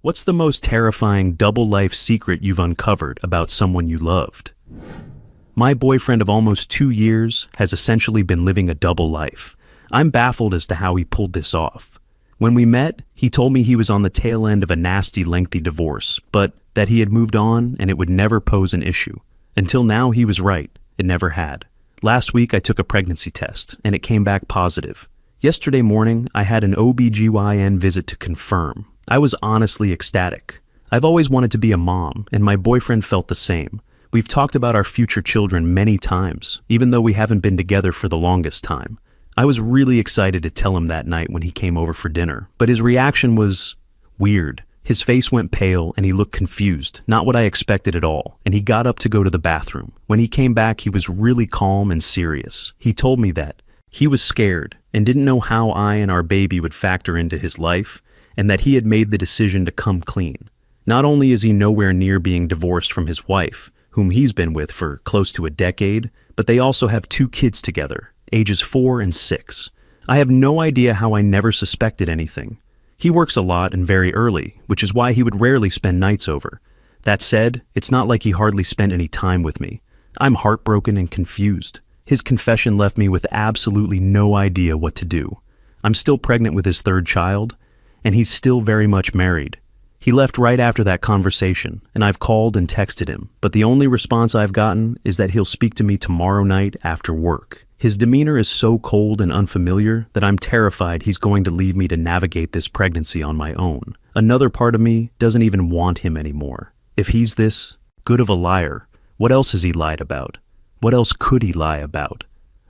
What's the most terrifying double life secret you've uncovered about someone you loved? My boyfriend of almost 2 years has essentially been living a double life. I'm baffled as to how he pulled this off. When we met, he told me he was on the tail end of a nasty, lengthy divorce, but that he had moved on and it would never pose an issue. Until now, he was right. It never had. Last week, I took a pregnancy test, and it came back positive. Yesterday morning, I had an OBGYN visit to confirm. I was honestly ecstatic. I've always wanted to be a mom, and my boyfriend felt the same. We've talked about our future children many times, even though we haven't been together for the longest time. I was really excited to tell him that night when he came over for dinner, but his reaction was weird. His face went pale and he looked confused, not what I expected at all, and he got up to go to the bathroom. When he came back, he was really calm and serious. He told me that he was scared and didn't know how I and our baby would factor into his life, and that he had made the decision to come clean. Not only is he nowhere near being divorced from his wife, whom he's been with for close to a decade, but they also have 2 kids together, ages 4 and 6. I have no idea how I never suspected anything. He works a lot and very early, which is why he would rarely spend nights over. That said, it's not like he hardly spent any time with me. I'm heartbroken and confused. His confession left me with absolutely no idea what to do. I'm still pregnant with his 3rd child, and he's still very much married. He left right after that conversation, and I've called and texted him, but the only response I've gotten is that he'll speak to me tomorrow night after work. His demeanor is so cold and unfamiliar that I'm terrified he's going to leave me to navigate this pregnancy on my own. Another part of me doesn't even want him anymore. If he's this good of a liar, what else has he lied about? What else could he lie about?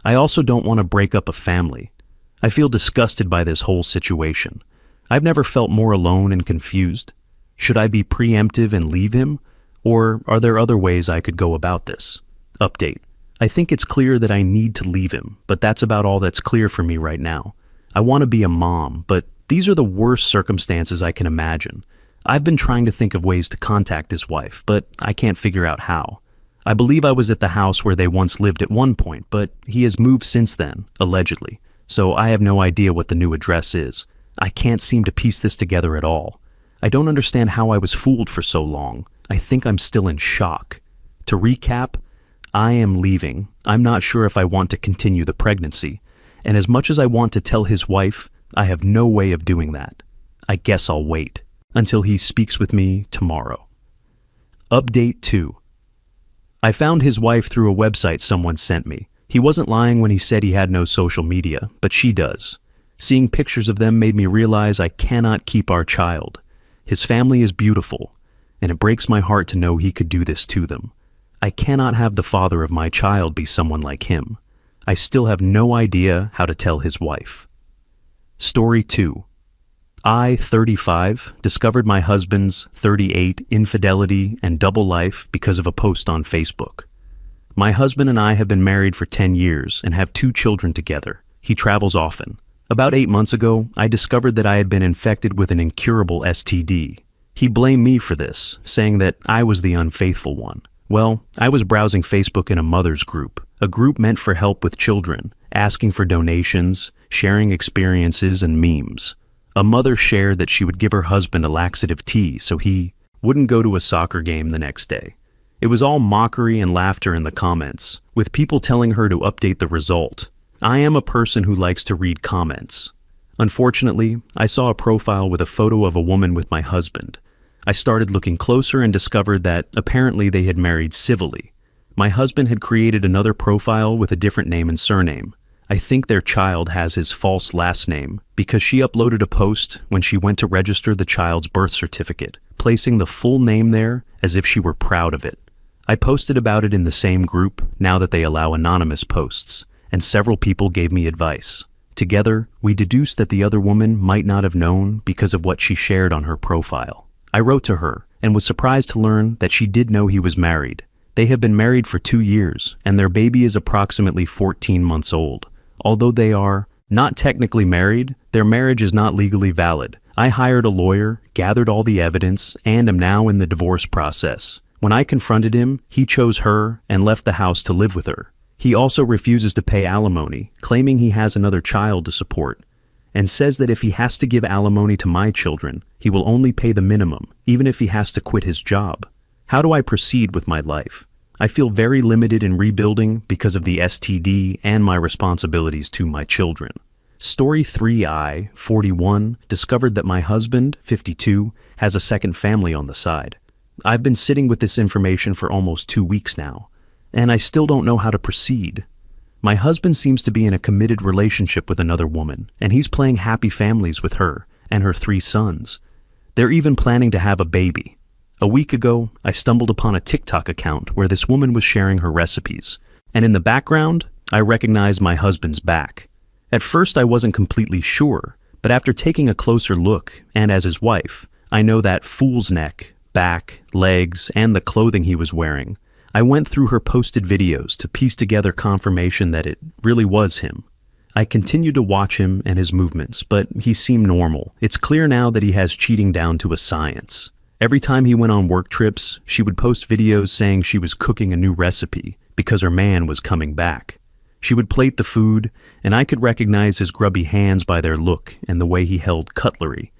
I also don't want to break up a family. I feel disgusted by this whole situation. I've never felt more alone and confused. Should I be preemptive and leave him? Or are there other ways I could go about this? Update. I think it's clear that I need to leave him, but that's about all that's clear for me right now. I want to be a mom, but these are the worst circumstances I can imagine. I've been trying to think of ways to contact his wife, but I can't figure out how. I believe I was at the house where they once lived at one point, but he has moved since then, allegedly, so I have no idea what the new address is. I can't seem to piece this together at all. I don't understand how I was fooled for so long. I think I'm still in shock. To recap, I am leaving. I'm not sure if I want to continue the pregnancy, and as much as I want to tell his wife, I have no way of doing that. I guess I'll wait until he speaks with me tomorrow. Update 2. I found his wife through a website someone sent me. He wasn't lying when he said he had no social media, but she does. Seeing pictures of them made me realize I cannot keep our child. His family is beautiful, and it breaks my heart to know he could do this to them. I cannot have the father of my child be someone like him. I still have no idea how to tell his wife. Story 2. I, 35, discovered my husband's 38 infidelity and double life because of a post on Facebook. My husband and I have been married for 10 years and have 2 children together. He travels often. About 8 months ago, I discovered that I had been infected with an incurable STD. He blamed me for this, saying that I was the unfaithful one. Well, I was browsing Facebook in a mother's group, a group meant for help with children, asking for donations, sharing experiences, and memes. A mother shared that she would give her husband a laxative tea so he wouldn't go to a soccer game the next day. It was all mockery and laughter in the comments, with people telling her to update the result. I am a person who likes to read comments. Unfortunately, I saw a profile with a photo of a woman with my husband. I started looking closer and discovered that apparently they had married civilly. My husband had created another profile with a different name and surname. I think their child has his false last name because she uploaded a post when she went to register the child's birth certificate, placing the full name there as if she were proud of it. I posted about it in the same group now that they allow anonymous posts, and several people gave me advice. Together, we deduced that the other woman might not have known because of what she shared on her profile. I wrote to her and was surprised to learn that she did know he was married. They have been married for 2 years, and their baby is approximately 14 months old. Although they are not technically married, their marriage is not legally valid. I hired a lawyer, gathered all the evidence, and am now in the divorce process. When I confronted him, he chose her and left the house to live with her. He also refuses to pay alimony, claiming he has another child to support. and says that if he has to give alimony to my children, he will only pay the minimum, even if he has to quit his job. How do I proceed with my life? I feel very limited in rebuilding because of the STD and my responsibilities to my children. Story 3I, 41, discovered that my husband, 52, has a second family on the side. I've been sitting with this information for almost 2 weeks now, and I still don't know how to proceed. My husband seems to be in a committed relationship with another woman, and he's playing happy families with her and her 3 sons. They're even planning to have a baby. A week ago, I stumbled upon a TikTok account where this woman was sharing her recipes, and in the background, I recognized my husband's back. At first, I wasn't completely sure, but after taking a closer look, and as his wife, I know that fool's neck, back, legs, and the clothing he was wearing. I went through her posted videos to piece together confirmation that it really was him. I continued to watch him and his movements, but he seemed normal. It's clear now that he has cheating down to a science. Every time he went on work trips, she would post videos saying she was cooking a new recipe because her man was coming back. She would plate the food, and I could recognize his grubby hands by their look and the way he held cutlery.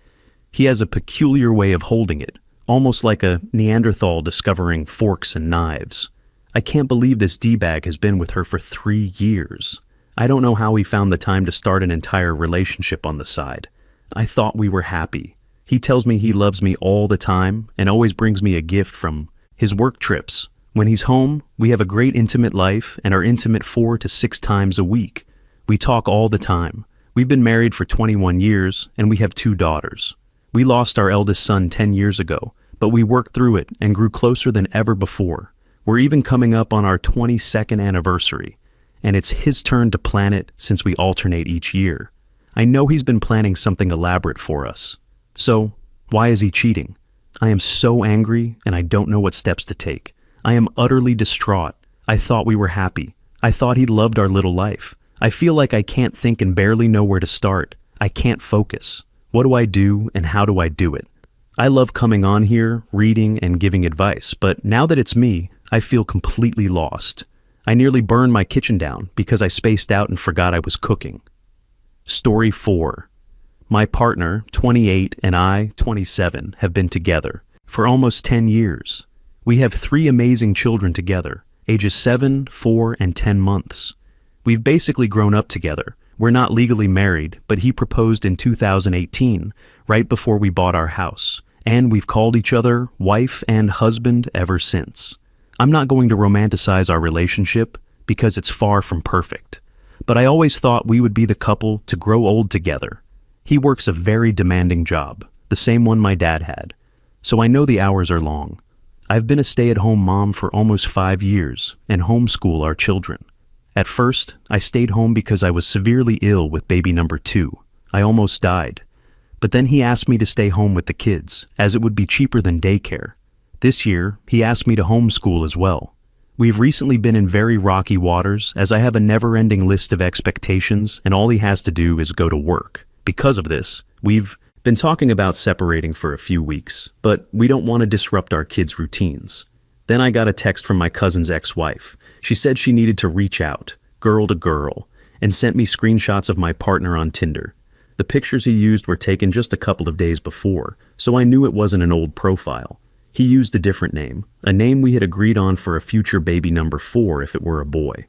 He has a peculiar way of holding it, almost like a Neanderthal discovering forks and knives. I can't believe this D-bag has been with her for 3 years. I don't know how he found the time to start an entire relationship on the side. I thought we were happy. He tells me he loves me all the time and always brings me a gift from his work trips. When he's home, we have a great intimate life and are intimate 4 to 6 times a week. We talk all the time. We've been married for 21 years and we have 2 daughters. We lost our eldest son 10 years ago, but we worked through it and grew closer than ever before. We're even coming up on our 22nd anniversary, and it's his turn to plan it since we alternate each year. I know he's been planning something elaborate for us. So, why is he cheating? I am so angry and I don't know what steps to take. I am utterly distraught. I thought we were happy. I thought he loved our little life. I feel like I can't think and barely know where to start. I can't focus. What do I do and how do I do it? I love coming on here, reading, and giving advice, but now that it's me, I feel completely lost. I nearly burned my kitchen down because I spaced out and forgot I was cooking. Story 4. My partner, 28, and I, 27, have been together for almost 10 years. We have 3 amazing children together, ages 7, 4, and 10 months. We've basically grown up together. We're not legally married, but he proposed in 2018, right before we bought our house, and we've called each other wife and husband ever since. I'm not going to romanticize our relationship because it's far from perfect, but I always thought we would be the couple to grow old together. He works a very demanding job, the same one my dad had, so I know the hours are long. I've been a stay-at-home mom for almost 5 years and homeschool our children. At first, I stayed home because I was severely ill with baby number 2. I almost died. But then he asked me to stay home with the kids, as it would be cheaper than daycare. This year, he asked me to homeschool as well. We've recently been in very rocky waters, as I have a never-ending list of expectations, and all he has to do is go to work. Because of this, we've been talking about separating for a few weeks, but we don't want to disrupt our kids' routines. Then I got a text from my cousin's ex-wife. She said she needed to reach out, girl to girl, and sent me screenshots of my partner on Tinder. The pictures he used were taken just a couple of days before, so I knew it wasn't an old profile. He used a different name, a name we had agreed on for a future baby number 4 if it were a boy.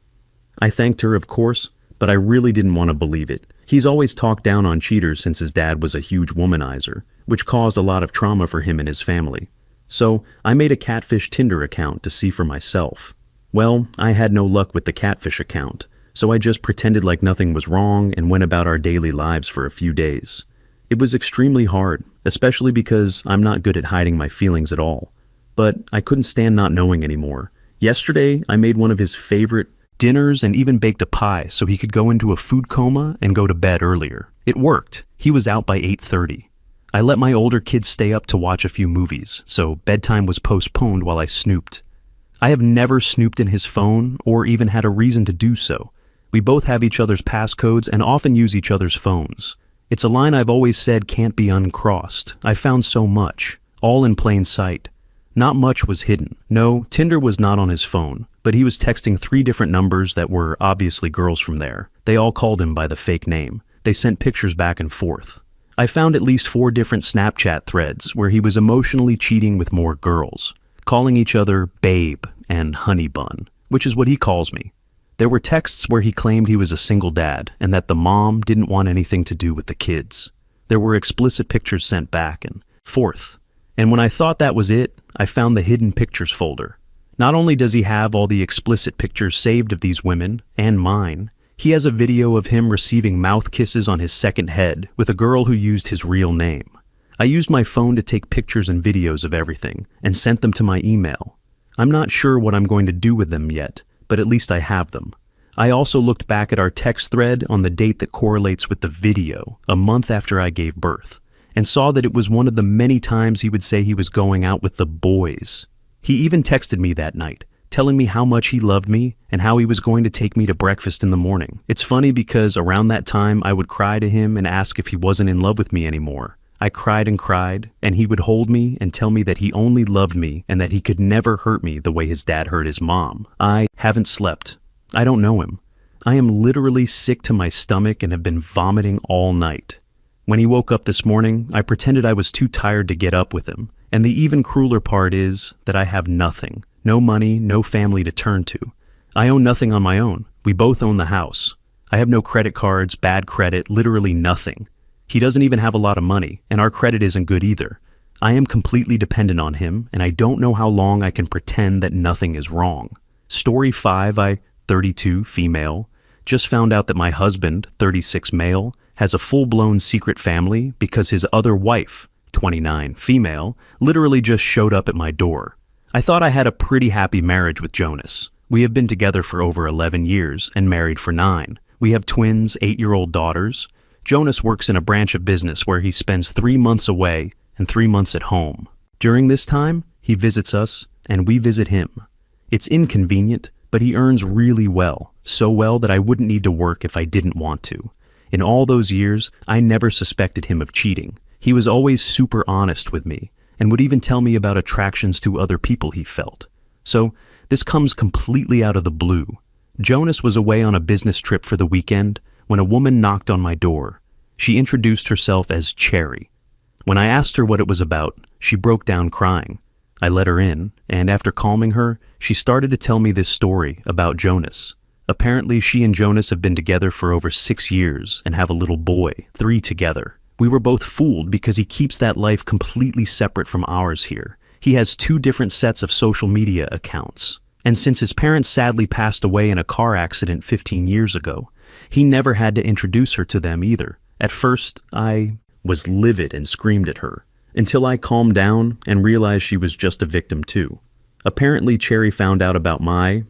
I thanked her, of course, but I really didn't want to believe it. He's always talked down on cheaters since his dad was a huge womanizer, which caused a lot of trauma for him and his family. So I made a catfish Tinder account to see for myself. Well, I had no luck with the catfish account, so I just pretended like nothing was wrong and went about our daily lives for a few days. It was extremely hard, especially because I'm not good at hiding my feelings at all. But I couldn't stand not knowing anymore. Yesterday, I made one of his favorite dinners and even baked a pie so he could go into a food coma and go to bed earlier. It worked. He was out by 8:30. I let my older kids stay up to watch a few movies, so bedtime was postponed while I snooped. I have never snooped in his phone or even had a reason to do so. We both have each other's passcodes and often use each other's phones. It's a line I've always said can't be uncrossed. I found so much, all in plain sight. Not much was hidden. No, Tinder was not on his phone, but he was texting 3 different numbers that were obviously girls from there. They all called him by the fake name. they sent pictures back and forth. I found at least 4 different Snapchat threads where he was emotionally cheating with more girls, calling each other babe and honey bun, which is what he calls me. There were texts where he claimed he was a single dad and that the mom didn't want anything to do with the kids. There were explicit pictures sent back and forth. And when I thought that was it, I found the hidden pictures folder. Not only does he have all the explicit pictures saved of these women, and mine, he has a video of him receiving mouth kisses on his second head with a girl who used his real name. I used my phone to take pictures and videos of everything and sent them to my email. I'm not sure what I'm going to do with them yet, but at least I have them. I also looked back at our text thread on the date that correlates with the video, a month after I gave birth, and saw that it was one of the many times he would say he was going out with the boys. He even texted me that night, telling me how much he loved me and how he was going to take me to breakfast in the morning. It's funny because around that time I would cry to him and ask if he wasn't in love with me anymore. I cried, and he would hold me and tell me that he only loved me and that he could never hurt me the way his dad hurt his mom. I haven't slept. I don't know him. I am literally sick to my stomach and have been vomiting all night. When he woke up this morning, I pretended I was too tired to get up with him. And the even crueler part is that I have nothing. No money, no family to turn to. I own nothing on my own. We both own the house. I have no credit cards, bad credit, literally nothing. He doesn't even have a lot of money, and our credit isn't good either. I am completely dependent on him, and I don't know how long I can pretend that nothing is wrong. Story 5, 32, female, just found out that my husband, 36, male, has a full-blown secret family because his other wife, 29, female, literally just showed up at my door. I thought I had a pretty happy marriage with Jonas. We have been together for over 11 years and married for 9. We have twins, 8-year-old daughters. Jonas works in a branch of business where he spends 3 months away and 3 months at home. During this time, he visits us and we visit him. It's inconvenient, but he earns really well, so well that I wouldn't need to work if I didn't want to. In all those years, I never suspected him of cheating. He was always super honest with me and would even tell me about attractions to other people he felt. So this comes completely out of the blue. Jonas was away on a business trip for the weekend when a woman knocked on my door. She introduced herself as Cherry. When I asked her what it was about, she broke down crying. I let her in, and after calming her, she started to tell me this story about Jonas. Apparently, she and Jonas have been together for over 6 years and have a little boy, 3 together. We were both fooled because he keeps that life completely separate from ours here. He has 2 different sets of social media accounts. And since his parents sadly passed away in a car accident 15 years ago, he never had to introduce her to them either. At first, I was livid and screamed at her, until I calmed down and realized she was just a victim too. Apparently, Cherry found out about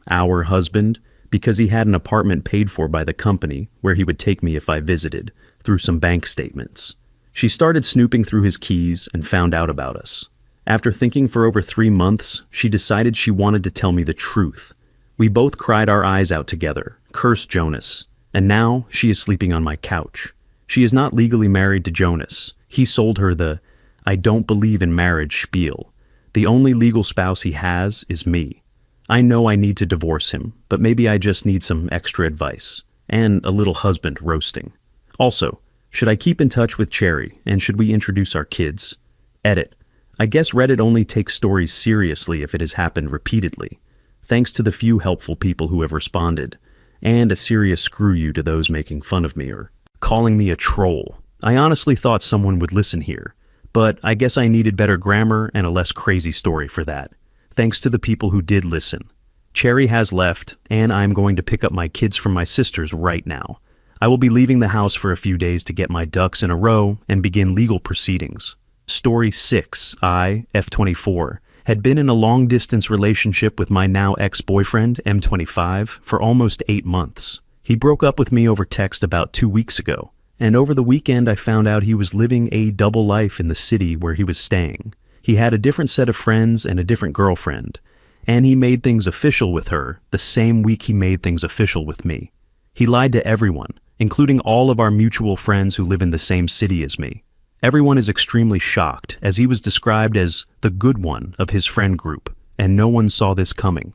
our husband, because he had an apartment paid for by the company where he would take me if I visited, through some bank statements. She started snooping through his keys and found out about us. After thinking for over 3 months, she decided she wanted to tell me the truth. We both cried our eyes out together, cursed Jonas, and now she is sleeping on my couch. She is not legally married to Jonas. He sold her the "I don't believe in marriage" spiel. The only legal spouse he has is me. I know I need to divorce him, but maybe I just need some extra advice, and a little husband roasting. Also, should I keep in touch with Cherry, and should we introduce our kids? Edit. I guess Reddit only takes stories seriously if it has happened repeatedly. Thanks to the few helpful people who have responded, and a serious screw you to those making fun of me or calling me a troll. I honestly thought someone would listen here, but I guess I needed better grammar and a less crazy story for that. Thanks to the people who did listen. Cherry has left, and I'm going to pick up my kids from my sisters right now. I will be leaving the house for a few days to get my ducks in a row and begin legal proceedings. Story 6, F24, had been in a long-distance relationship with my now ex-boyfriend, M25, for almost 8 months. He broke up with me over text about 2 weeks ago, and over the weekend I found out he was living a double life in the city where he was staying. He had a different set of friends and a different girlfriend, and he made things official with her the same week he made things official with me. He lied to everyone, including all of our mutual friends who live in the same city as me. Everyone is extremely shocked, as he was described as the good one of his friend group, and no one saw this coming.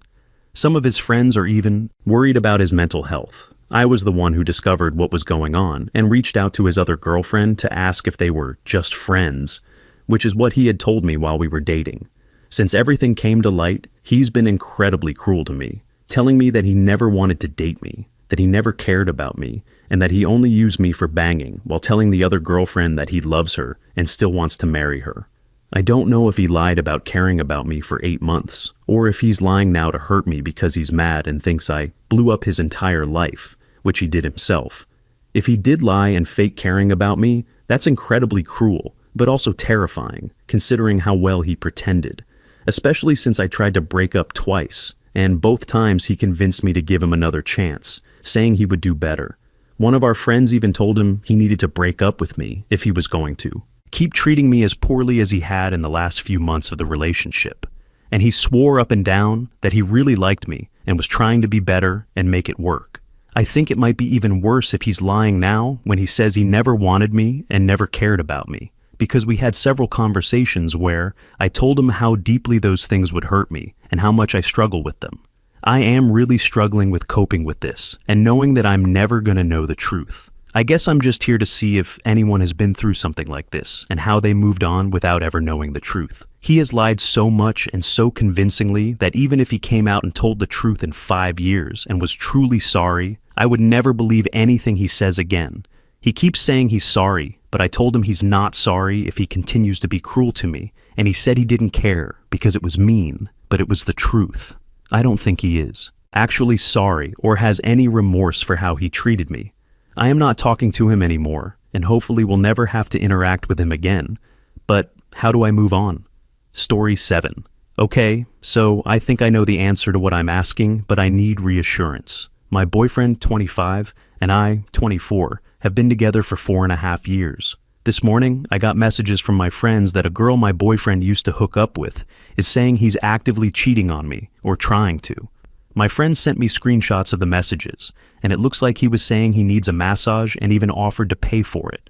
Some of his friends are even worried about his mental health. I was the one who discovered what was going on and reached out to his other girlfriend to ask if they were just friends, which is what he had told me while we were dating. Since everything came to light, he's been incredibly cruel to me, telling me that he never wanted to date me, that he never cared about me, and that he only used me for banging, while telling the other girlfriend that he loves her and still wants to marry her. I don't know if he lied about caring about me for 8 months, or if he's lying now to hurt me because he's mad and thinks I blew up his entire life, which he did himself. If he did lie and fake caring about me, that's incredibly cruel, but also terrifying, considering how well he pretended, especially since I tried to break up twice, and both times he convinced me to give him another chance, saying he would do better. One of our friends even told him he needed to break up with me if he was going to. Keep treating me as poorly as he had in the last few months of the relationship. And he swore up and down that he really liked me and was trying to be better and make it work. I think it might be even worse if he's lying now when he says he never wanted me and never cared about me, because we had several conversations where I told him how deeply those things would hurt me and how much I struggle with them. I am really struggling with coping with this and knowing that I'm never going to know the truth. I guess I'm just here to see if anyone has been through something like this and how they moved on without ever knowing the truth. He has lied so much and so convincingly that even if he came out and told the truth in 5 years and was truly sorry, I would never believe anything he says again. He keeps saying he's sorry, but I told him he's not sorry if he continues to be cruel to me, and he said he didn't care because it was mean, but it was the truth. I don't think he is actually sorry or has any remorse for how he treated me. I am not talking to him anymore, and hopefully will never have to interact with him again. But how do I move on? Story 7. Okay, so I think I know the answer to what I'm asking, but I need reassurance. My boyfriend, 25, and I, 24, have been together for 4.5 years. This morning, I got messages from my friends that a girl my boyfriend used to hook up with is saying he's actively cheating on me, or trying to. My friend sent me screenshots of the messages, and it looks like he was saying he needs a massage and even offered to pay for it.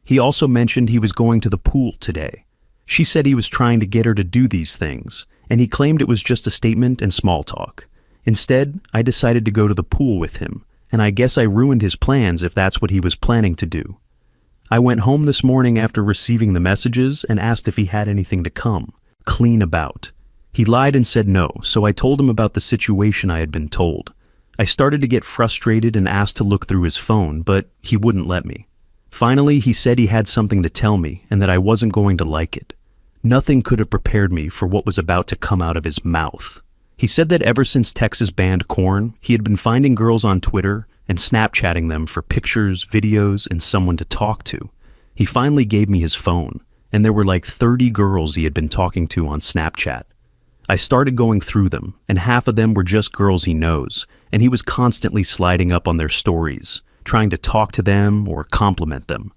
He also mentioned he was going to the pool today. She said he was trying to get her to do these things, and he claimed it was just a statement and small talk. Instead, I decided to go to the pool with him, and I guess I ruined his plans if that's what he was planning to do. I went home this morning after receiving the messages and asked if he had anything to come clean about. He lied and said no, so I told him about the situation I had been told. I started to get frustrated and asked to look through his phone, but he wouldn't let me. Finally, he said he had something to tell me and that I wasn't going to like it. Nothing could have prepared me for what was about to come out of his mouth. He said that ever since Texas banned corn, he had been finding girls on Twitter and Snapchatting them for pictures, videos, and someone to talk to. He finally gave me his phone, and there were like 30 girls he had been talking to on Snapchat. I started going through them, and half of them were just girls he knows, and he was constantly sliding up on their stories, trying to talk to them or compliment them.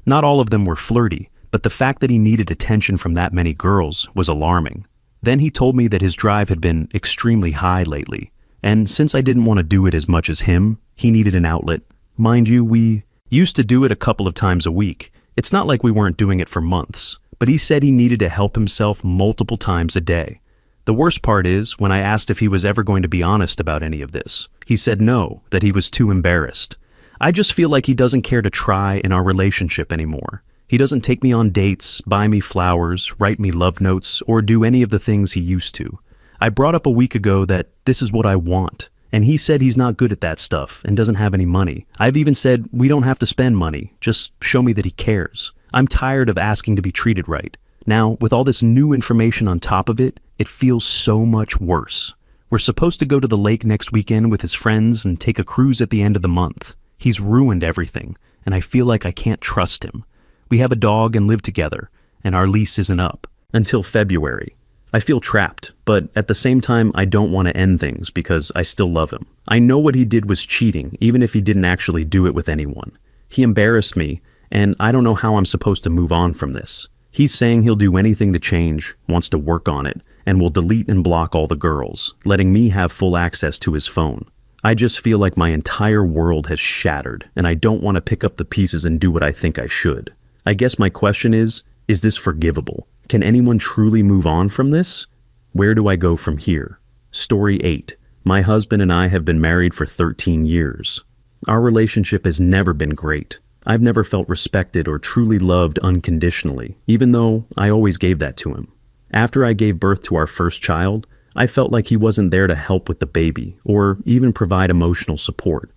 Not all of them were flirty, but the fact that he needed attention from that many girls was alarming. Then he told me that his drive had been extremely high lately, and since I didn't want to do it as much as him, he needed an outlet. Mind you, we used to do it a couple of times a week. It's not like we weren't doing it for months, but he said he needed to help himself multiple times a day. The worst part is, when I asked if he was ever going to be honest about any of this, he said no, that he was too embarrassed. I just feel like he doesn't care to try in our relationship anymore. He doesn't take me on dates, buy me flowers, write me love notes, or do any of the things he used to. I brought up a week ago that this is what I want, and he said he's not good at that stuff and doesn't have any money. I've even said we don't have to spend money, just show me that he cares. I'm tired of asking to be treated right. Now, with all this new information on top of it, it feels so much worse. We're supposed to go to the lake next weekend with his friends and take a cruise at the end of the month. He's ruined everything, and I feel like I can't trust him. We have a dog and live together, and our lease isn't up until February. I feel trapped, but at the same time, I don't want to end things because I still love him. I know what he did was cheating, even if he didn't actually do it with anyone. He embarrassed me, and I don't know how I'm supposed to move on from this. He's saying he'll do anything to change, wants to work on it, and will delete and block all the girls, letting me have full access to his phone. I just feel like my entire world has shattered, and I don't want to pick up the pieces and do what I think I should. I guess my question is this forgivable? Can anyone truly move on from this? Where do I go from here? Story 8. My husband and I have been married for 13 years. Our relationship has never been great. I've never felt respected or truly loved unconditionally, even though I always gave that to him. After I gave birth to our first child, I felt like he wasn't there to help with the baby or even provide emotional support.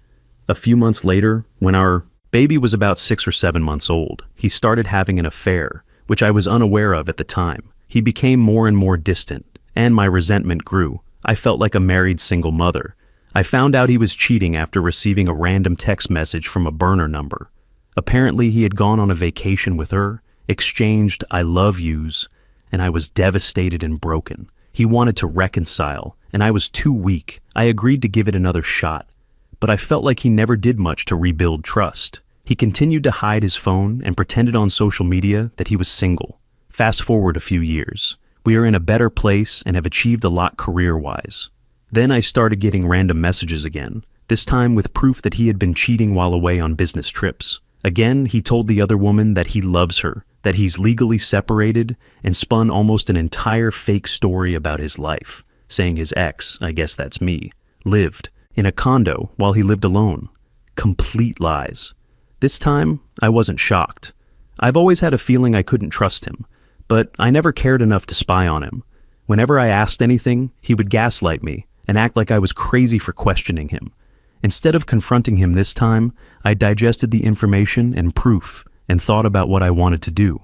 A few months later, when our baby was about 6 or 7 months old, he started having an affair, which I was unaware of at the time. He became more and more distant, and my resentment grew. I felt like a married single mother. I found out he was cheating after receiving a random text message from a burner number. Apparently, he had gone on a vacation with her, exchanged "I love yous," and I was devastated and broken. He wanted to reconcile, and I was too weak. I agreed to give it another shot, but I felt like he never did much to rebuild trust. He continued to hide his phone and pretended on social media that he was single. Fast forward a few years. We are in a better place and have achieved a lot career-wise. Then I started getting random messages again, this time with proof that he had been cheating while away on business trips. Again, he told the other woman that he loves her, that he's legally separated, and spun almost an entire fake story about his life, saying his ex, I guess that's me, lived in a condo while he lived alone. Complete lies. This time, I wasn't shocked. I've always had a feeling I couldn't trust him, but I never cared enough to spy on him. Whenever I asked anything, he would gaslight me and act like I was crazy for questioning him. Instead of confronting him this time, I digested the information and proof and thought about what I wanted to do.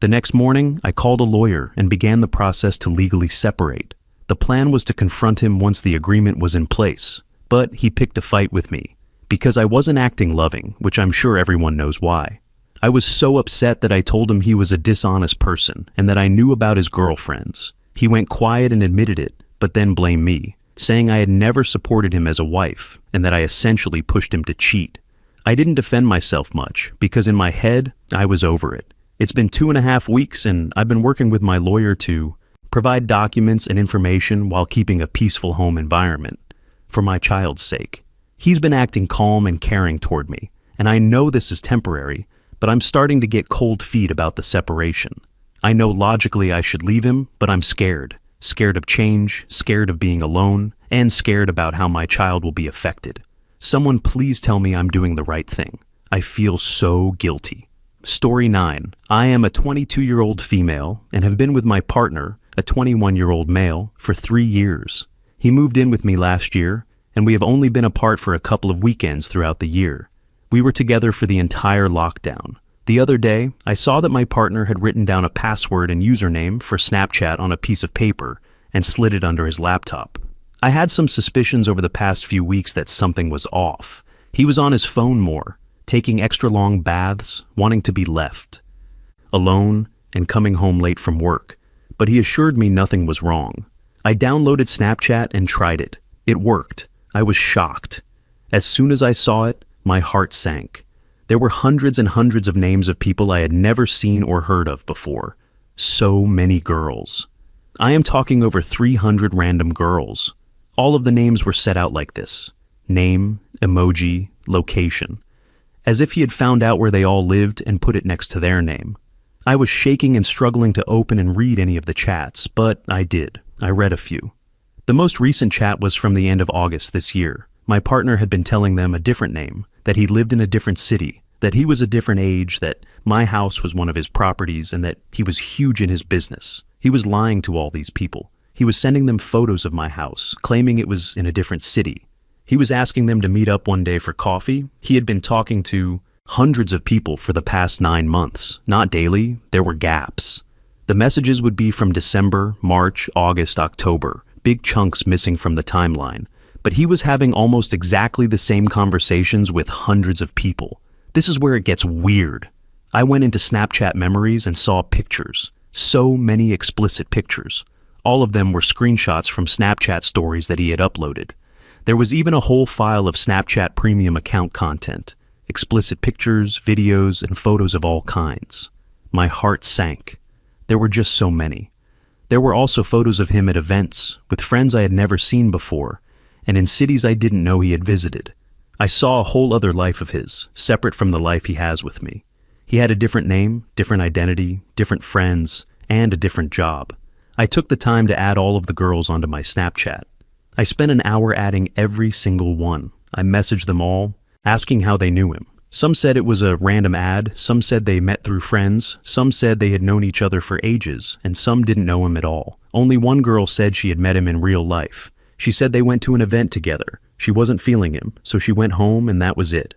The next morning, I called a lawyer and began the process to legally separate. The plan was to confront him once the agreement was in place, but he picked a fight with me because I wasn't acting loving, which I'm sure everyone knows why. I was so upset that I told him he was a dishonest person and that I knew about his girlfriends. He went quiet and admitted it, but then blamed me, saying I had never supported him as a wife and that I essentially pushed him to cheat. I didn't defend myself much because in my head, I was over it. It's been 2.5 weeks and I've been working with my lawyer to provide documents and information while keeping a peaceful home environment for my child's sake. He's been acting calm and caring toward me, and I know this is temporary, but I'm starting to get cold feet about the separation. I know logically I should leave him, but I'm scared. Scared of change, scared of being alone, and scared about how my child will be affected. Someone please tell me I'm doing the right thing. I feel so guilty. Story 9. I am a 22-year-old female and have been with my partner, a 21-year-old male, for 3 years. He moved in with me last year, and we have only been apart for a couple of weekends throughout the year. We were together for the entire lockdown. The other day, I saw that my partner had written down a password and username for Snapchat on a piece of paper and slid it under his laptop. I had some suspicions over the past few weeks that something was off. He was on his phone more, taking extra long baths, wanting to be left alone, and coming home late from work. But he assured me nothing was wrong. I downloaded Snapchat and tried it. It worked. I was shocked. As soon as I saw it, my heart sank. There were hundreds and hundreds of names of people I had never seen or heard of before. So many girls. I am talking over 300 random girls. All of the names were set out like this: name, emoji, location. As if he had found out where they all lived and put it next to their name. I was shaking and struggling to open and read any of the chats, but I did. I read a few. The most recent chat was from the end of August this year. My partner had been telling them a different name, that he lived in a different city, that he was a different age, that my house was one of his properties, and that he was huge in his business. He was lying to all these people. He was sending them photos of my house, claiming it was in a different city. He was asking them to meet up one day for coffee. He had been talking to hundreds of people for the past 9 months. Not daily, there were gaps. The messages would be from December, March, August, October, big chunks missing from the timeline. But he was having almost exactly the same conversations with hundreds of people. This is where it gets weird. I went into Snapchat memories and saw pictures. So many explicit pictures. All of them were screenshots from Snapchat stories that he had uploaded. There was even a whole file of Snapchat premium account content. Explicit pictures, videos, and photos of all kinds. My heart sank. There were just so many. There were also photos of him at events, with friends I had never seen before, and in cities I didn't know he had visited. I saw a whole other life of his, separate from the life he has with me. He had a different name, different identity, different friends, and a different job. I took the time to add all of the girls onto my Snapchat. I spent an hour adding every single one. I messaged them all, asking how they knew him. Some said it was a random ad, some said they met through friends, some said they had known each other for ages, and some didn't know him at all. Only one girl said she had met him in real life. She said they went to an event together. She wasn't feeling him, so she went home and that was it.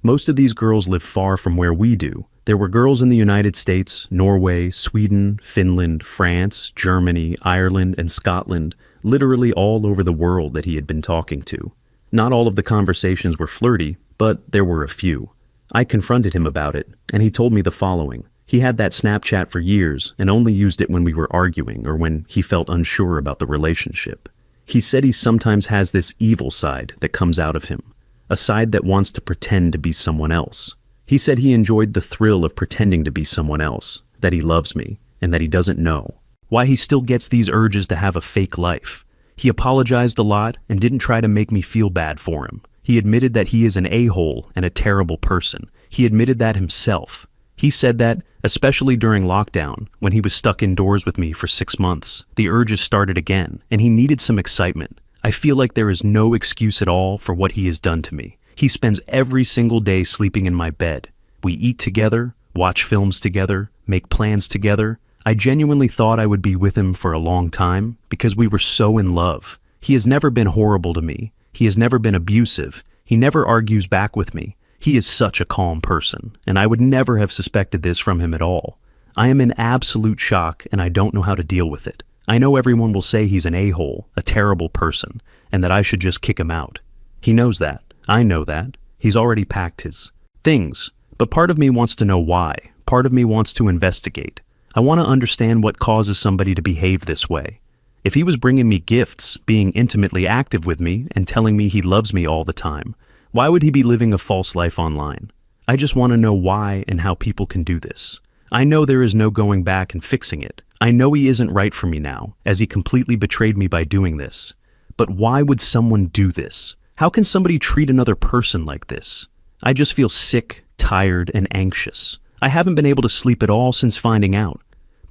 Most of these girls live far from where we do. There were girls in the United States, Norway, Sweden, Finland, France, Germany, Ireland, and Scotland, literally all over the world that he had been talking to. Not all of the conversations were flirty, but there were a few. I confronted him about it, and he told me the following. He had that Snapchat for years and only used it when we were arguing or when he felt unsure about the relationship. He said he sometimes has this evil side that comes out of him, a side that wants to pretend to be someone else. He said he enjoyed the thrill of pretending to be someone else, that he loves me, and that he doesn't know. Why he still gets these urges to have a fake life. He apologized a lot and didn't try to make me feel bad for him. He admitted that he is an a-hole and a terrible person. He admitted that himself. He said that, especially during lockdown, when he was stuck indoors with me for 6 months, the urges started again, and he needed some excitement. I feel like there is no excuse at all for what he has done to me. He spends every single day sleeping in my bed. We eat together, watch films together, make plans together. I genuinely thought I would be with him for a long time because we were so in love. He has never been horrible to me. He has never been abusive. He never argues back with me. He is such a calm person, and I would never have suspected this from him at all. I am in absolute shock, and I don't know how to deal with it. I know everyone will say he's an a-hole, a terrible person, and that I should just kick him out. He knows that. I know that. He's already packed his things. But part of me wants to know why. Part of me wants to investigate. I want to understand what causes somebody to behave this way. If he was bringing me gifts, being intimately active with me, and telling me he loves me all the time, why would he be living a false life online? I just want to know why and how people can do this. I know there is no going back and fixing it. I know he isn't right for me now, as he completely betrayed me by doing this. But why would someone do this? How can somebody treat another person like this? I just feel sick, tired, and anxious. I haven't been able to sleep at all since finding out.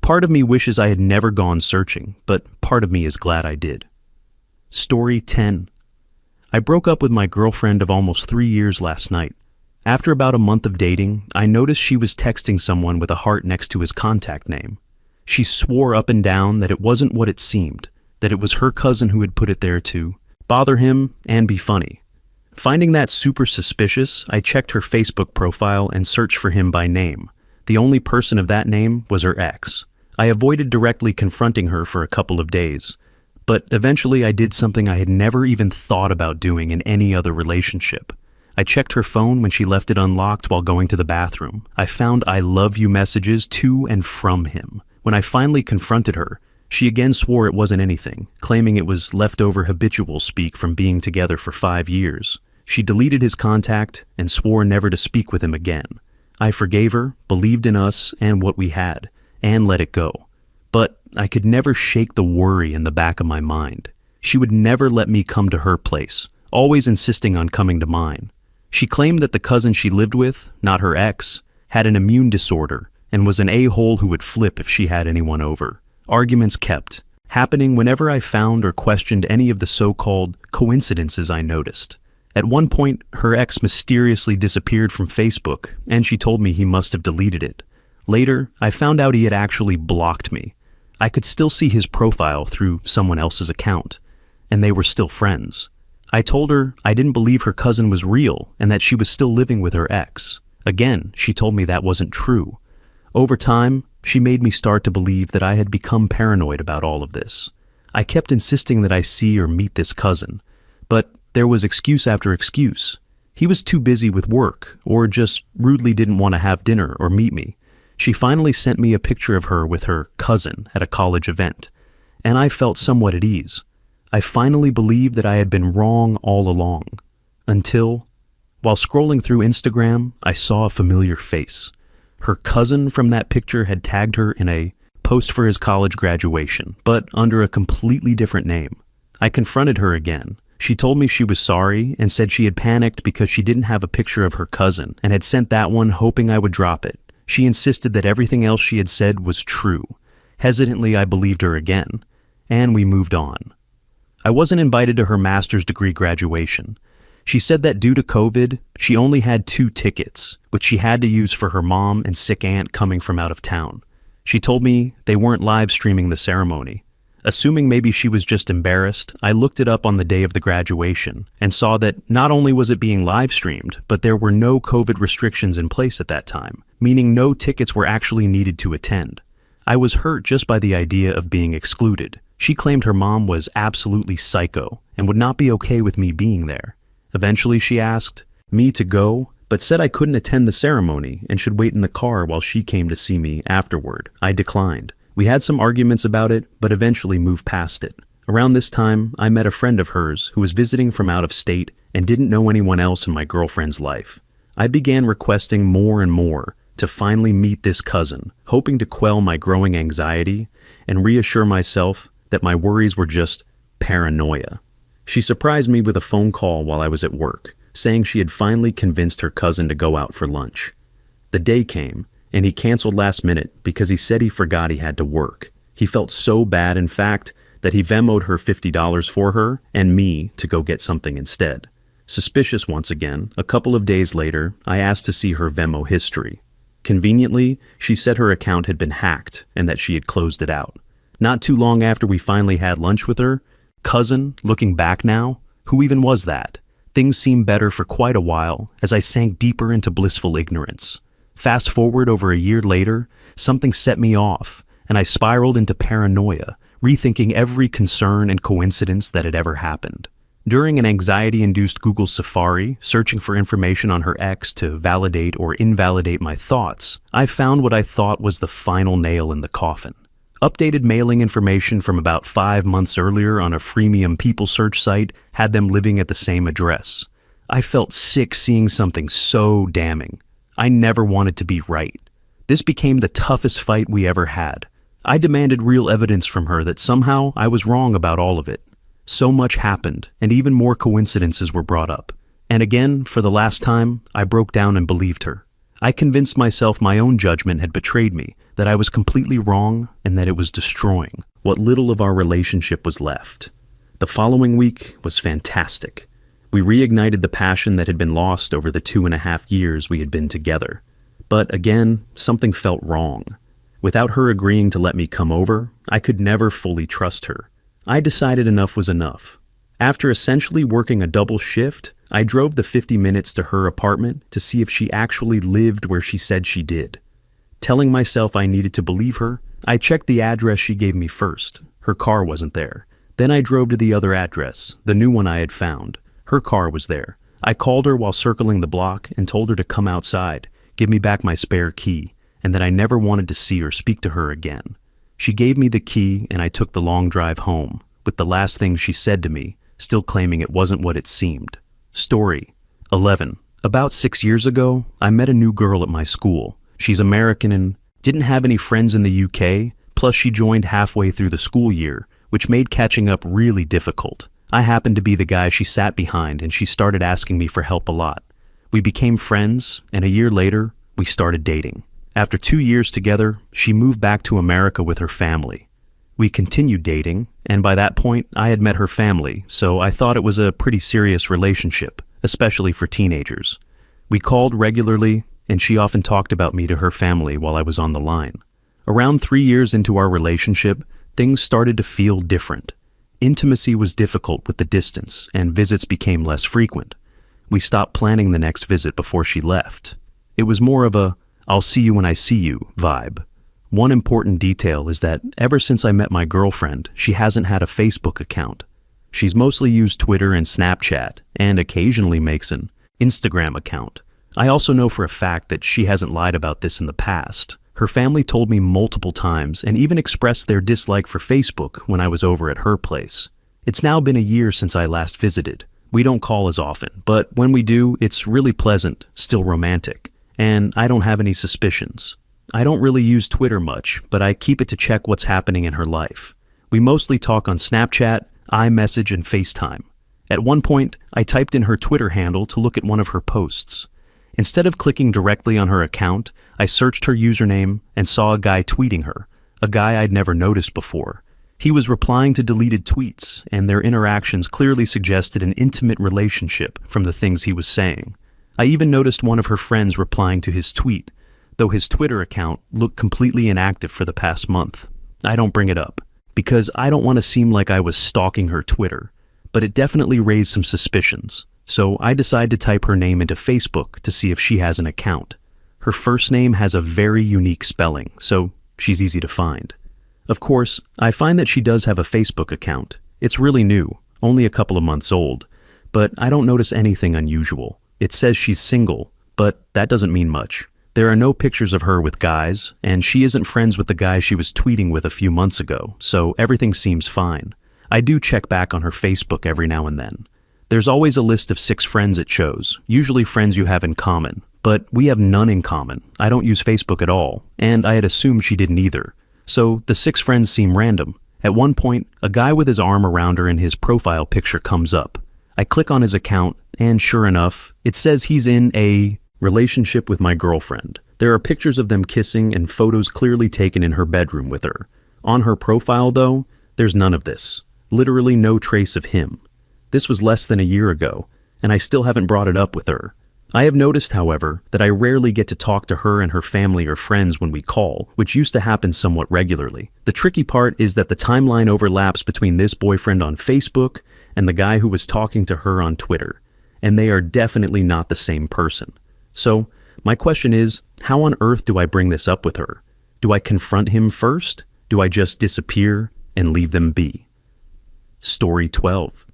Part of me wishes I had never gone searching, but part of me is glad I did. Story 10. I broke up with my girlfriend of almost 3 years last night. After about a month of dating, I noticed she was texting someone with a heart next to his contact name. She swore up and down that it wasn't what it seemed, that it was her cousin who had put it there to bother him and be funny. Finding that super suspicious, I checked her Facebook profile and searched for him by name. The only person of that name was her ex. I avoided directly confronting her for a couple of days, but eventually I did something I had never even thought about doing in any other relationship. I checked her phone when she left it unlocked while going to the bathroom. I found I love you messages to and from him. When I finally confronted her, she again swore it wasn't anything, claiming it was leftover habitual speak from being together for 5 years. She deleted his contact and swore never to speak with him again. I forgave her, believed in us and what we had, and let it go. But I could never shake the worry in the back of my mind. She would never let me come to her place, always insisting on coming to mine. She claimed that the cousin she lived with, not her ex, had an immune disorder and was an a-hole who would flip if she had anyone over. Arguments kept happening whenever I found or questioned any of the so-called coincidences I noticed. At one point, her ex mysteriously disappeared from Facebook, and she told me he must have deleted it. Later, I found out he had actually blocked me. I could still see his profile through someone else's account, and they were still friends. I told her I didn't believe her cousin was real and that she was still living with her ex. Again, she told me that wasn't true. Over time, she made me start to believe that I had become paranoid about all of this. I kept insisting that I see or meet this cousin, but there was excuse after excuse. He was too busy with work, or just rudely didn't want to have dinner or meet me. She finally sent me a picture of her with her cousin at a college event, and I felt somewhat at ease. I finally believed that I had been wrong all along, until, while scrolling through Instagram, I saw a familiar face. Her cousin from that picture had tagged her in a post for his college graduation, but under a completely different name. I confronted her again. She told me she was sorry and said she had panicked because she didn't have a picture of her cousin and had sent that one hoping I would drop it. She insisted that everything else she had said was true. Hesitantly, I believed her again, and we moved on. I wasn't invited to her master's degree graduation. She said that due to COVID, she only had 2 tickets, which she had to use for her mom and sick aunt coming from out of town. She told me they weren't live streaming the ceremony. Assuming maybe she was just embarrassed, I looked it up on the day of the graduation and saw that not only was it being live streamed, but there were no COVID restrictions in place at that time, meaning no tickets were actually needed to attend. I was hurt just by the idea of being excluded. She claimed her mom was absolutely psycho and would not be okay with me being there. Eventually she asked me to go, but said I couldn't attend the ceremony and should wait in the car while she came to see me afterward. I declined. We had some arguments about it, but eventually moved past it. Around this time, I met a friend of hers who was visiting from out of state and didn't know anyone else in my girlfriend's life. I began requesting more and more to finally meet this cousin, hoping to quell my growing anxiety and reassure myself that my worries were just paranoia. She surprised me with a phone call while I was at work, saying she had finally convinced her cousin to go out for lunch. The day came, and he canceled last minute because he said he forgot he had to work. He felt so bad, in fact, that he Venmo'd her $50 for her and me to go get something instead. Suspicious once again, a couple of days later, I asked to see her Venmo history. Conveniently, she said her account had been hacked and that she had closed it out. Not too long after we finally had lunch with her, cousin, looking back now, who even was that? Things seemed better for quite a while as I sank deeper into blissful ignorance. Fast forward over a year later, something set me off, and I spiraled into paranoia, rethinking every concern and coincidence that had ever happened. During an anxiety-induced Google Safari, searching for information on her ex to validate or invalidate my thoughts, I found what I thought was the final nail in the coffin. Updated mailing information from about 5 months earlier on a freemium people search site had them living at the same address. I felt sick seeing something so damning. I never wanted to be right. This became the toughest fight we ever had. I demanded real evidence from her that somehow I was wrong about all of it. So much happened, and even more coincidences were brought up. And again, for the last time, I broke down and believed her. I convinced myself my own judgment had betrayed me, that I was completely wrong, and that it was destroying what little of our relationship was left. The following week was fantastic. We reignited the passion that had been lost over the 2.5 years we had been together. But again, something felt wrong. Without her agreeing to let me come over, I could never fully trust her. I decided enough was enough. After essentially working a double shift, I drove the 50 minutes to her apartment to see if she actually lived where she said she did. Telling myself I needed to believe her, I checked the address she gave me first. Her car wasn't there. Then I drove to the other address, the new one I had found. Her car was there. I called her while circling the block and told her to come outside, give me back my spare key, and that I never wanted to see or speak to her again. She gave me the key and I took the long drive home, with the last thing she said to me, still claiming it wasn't what it seemed. Story 11. About 6 years ago, I met a new girl at my school. She's American and didn't have any friends in the UK, plus she joined halfway through the school year, which made catching up really difficult. I happened to be the guy she sat behind and she started asking me for help a lot. We became friends, and a year later, we started dating. After 2 years together, she moved back to America with her family. We continued dating, and by that point, I had met her family, so I thought it was a pretty serious relationship, especially for teenagers. We called regularly, and she often talked about me to her family while I was on the line. Around 3 years into our relationship, things started to feel different. Intimacy was difficult with the distance, and visits became less frequent. We stopped planning the next visit before she left. It was more of a, "I'll see you when I see you" vibe. One important detail is that ever since I met my girlfriend, she hasn't had a Facebook account. She's mostly used Twitter and Snapchat, and occasionally makes an Instagram account. I also know for a fact that she hasn't lied about this in the past. Her family told me multiple times and even expressed their dislike for Facebook when I was over at her place. It's now been a year since I last visited. We don't call as often, but when we do, it's really pleasant, still romantic, and I don't have any suspicions. I don't really use Twitter much, but I keep it to check what's happening in her life. We mostly talk on Snapchat, iMessage, and FaceTime. At one point, I typed in her Twitter handle to look at one of her posts. Instead of clicking directly on her account, I searched her username and saw a guy tweeting her, a guy I'd never noticed before. He was replying to deleted tweets, and their interactions clearly suggested an intimate relationship from the things he was saying. I even noticed one of her friends replying to his tweet, though his Twitter account looked completely inactive for the past month. I don't bring it up, because I don't want to seem like I was stalking her Twitter, but it definitely raised some suspicions. So I decided to type her name into Facebook to see if she has an account. Her first name has a very unique spelling, so she's easy to find. Of course, I find that she does have a Facebook account. It's really new, only a couple of months old, but I don't notice anything unusual. It says she's single, but that doesn't mean much. There are no pictures of her with guys, and she isn't friends with the guy she was tweeting with a few months ago, so everything seems fine. I do check back on her Facebook every now and then. There's always a list of 6 friends it shows, usually friends you have in common, but we have none in common. I don't use Facebook at all, and I had assumed she didn't either. So the 6 friends seem random. At one point, a guy with his arm around her in his profile picture comes up. I click on his account, and sure enough, it says he's in a relationship with my girlfriend. There are pictures of them kissing and photos clearly taken in her bedroom with her. On her profile, though, there's none of this. Literally no trace of him. This was less than a year ago, and I still haven't brought it up with her. I have noticed, however, that I rarely get to talk to her and her family or friends when we call, which used to happen somewhat regularly. The tricky part is that the timeline overlaps between this boyfriend on Facebook and the guy who was talking to her on Twitter, and they are definitely not the same person. So, my question is, how on earth do I bring this up with her? Do I confront him first? Do I just disappear and leave them be? Story 12.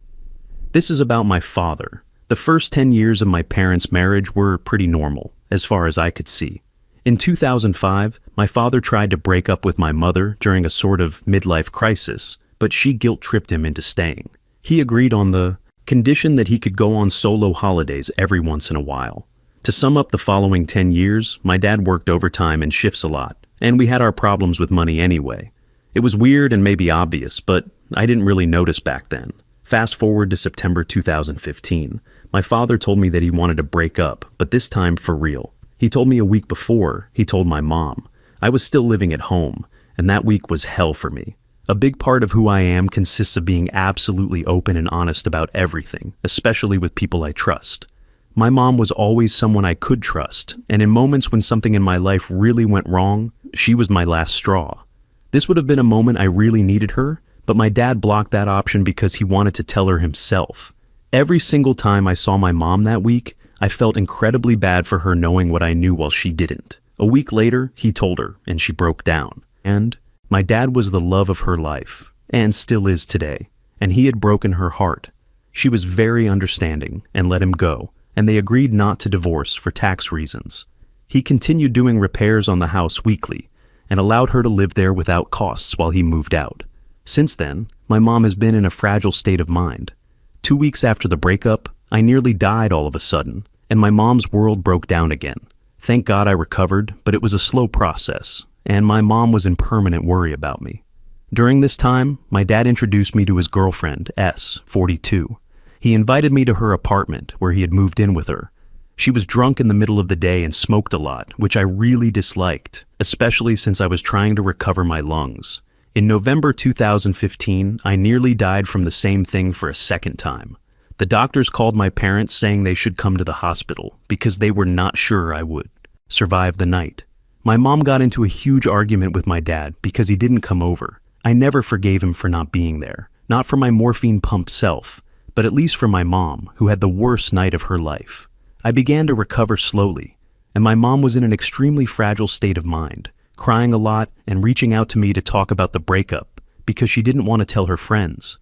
This is about my father. The first 10 years of my parents' marriage were pretty normal, as far as I could see. In 2005, my father tried to break up with my mother during a sort of midlife crisis, but she guilt-tripped him into staying. He agreed on the condition that he could go on solo holidays every once in a while. To sum up the following 10 years, my dad worked overtime and shifts a lot, and we had our problems with money anyway. It was weird and maybe obvious, but I didn't really notice back then. Fast forward to September 2015. My father told me that he wanted to break up, but this time for real. He told me a week before, he told my mom. I was still living at home, and that week was hell for me. A big part of who I am consists of being absolutely open and honest about everything, especially with people I trust. My mom was always someone I could trust, and in moments when something in my life really went wrong, she was my last straw. This would have been a moment I really needed her, but my dad blocked that option because he wanted to tell her himself. Every single time I saw my mom that week, I felt incredibly bad for her knowing what I knew while she didn't. A week later, he told her, and she broke down. And my dad was the love of her life, and still is today, and he had broken her heart. She was very understanding and let him go, and they agreed not to divorce for tax reasons. He continued doing repairs on the house weekly, and allowed her to live there without costs while he moved out. Since then, my mom has been in a fragile state of mind. 2 weeks after the breakup, I nearly died all of a sudden, and my mom's world broke down again. Thank God I recovered, but it was a slow process, and my mom was in permanent worry about me. During this time, my dad introduced me to his girlfriend, S, 42. He invited me to her apartment, where he had moved in with her. She was drunk in the middle of the day and smoked a lot, which I really disliked, especially since I was trying to recover my lungs. In November 2015, I nearly died from the same thing for a second time. The doctors called my parents saying they should come to the hospital because they were not sure I would survive the night. My mom got into a huge argument with my dad because he didn't come over. I never forgave him for not being there, not for my morphine-pumped self, but at least for my mom, who had the worst night of her life. I began to recover slowly, and my mom was in an extremely fragile state of mind, crying a lot and reaching out to me to talk about the breakup because she didn't want to tell her friends.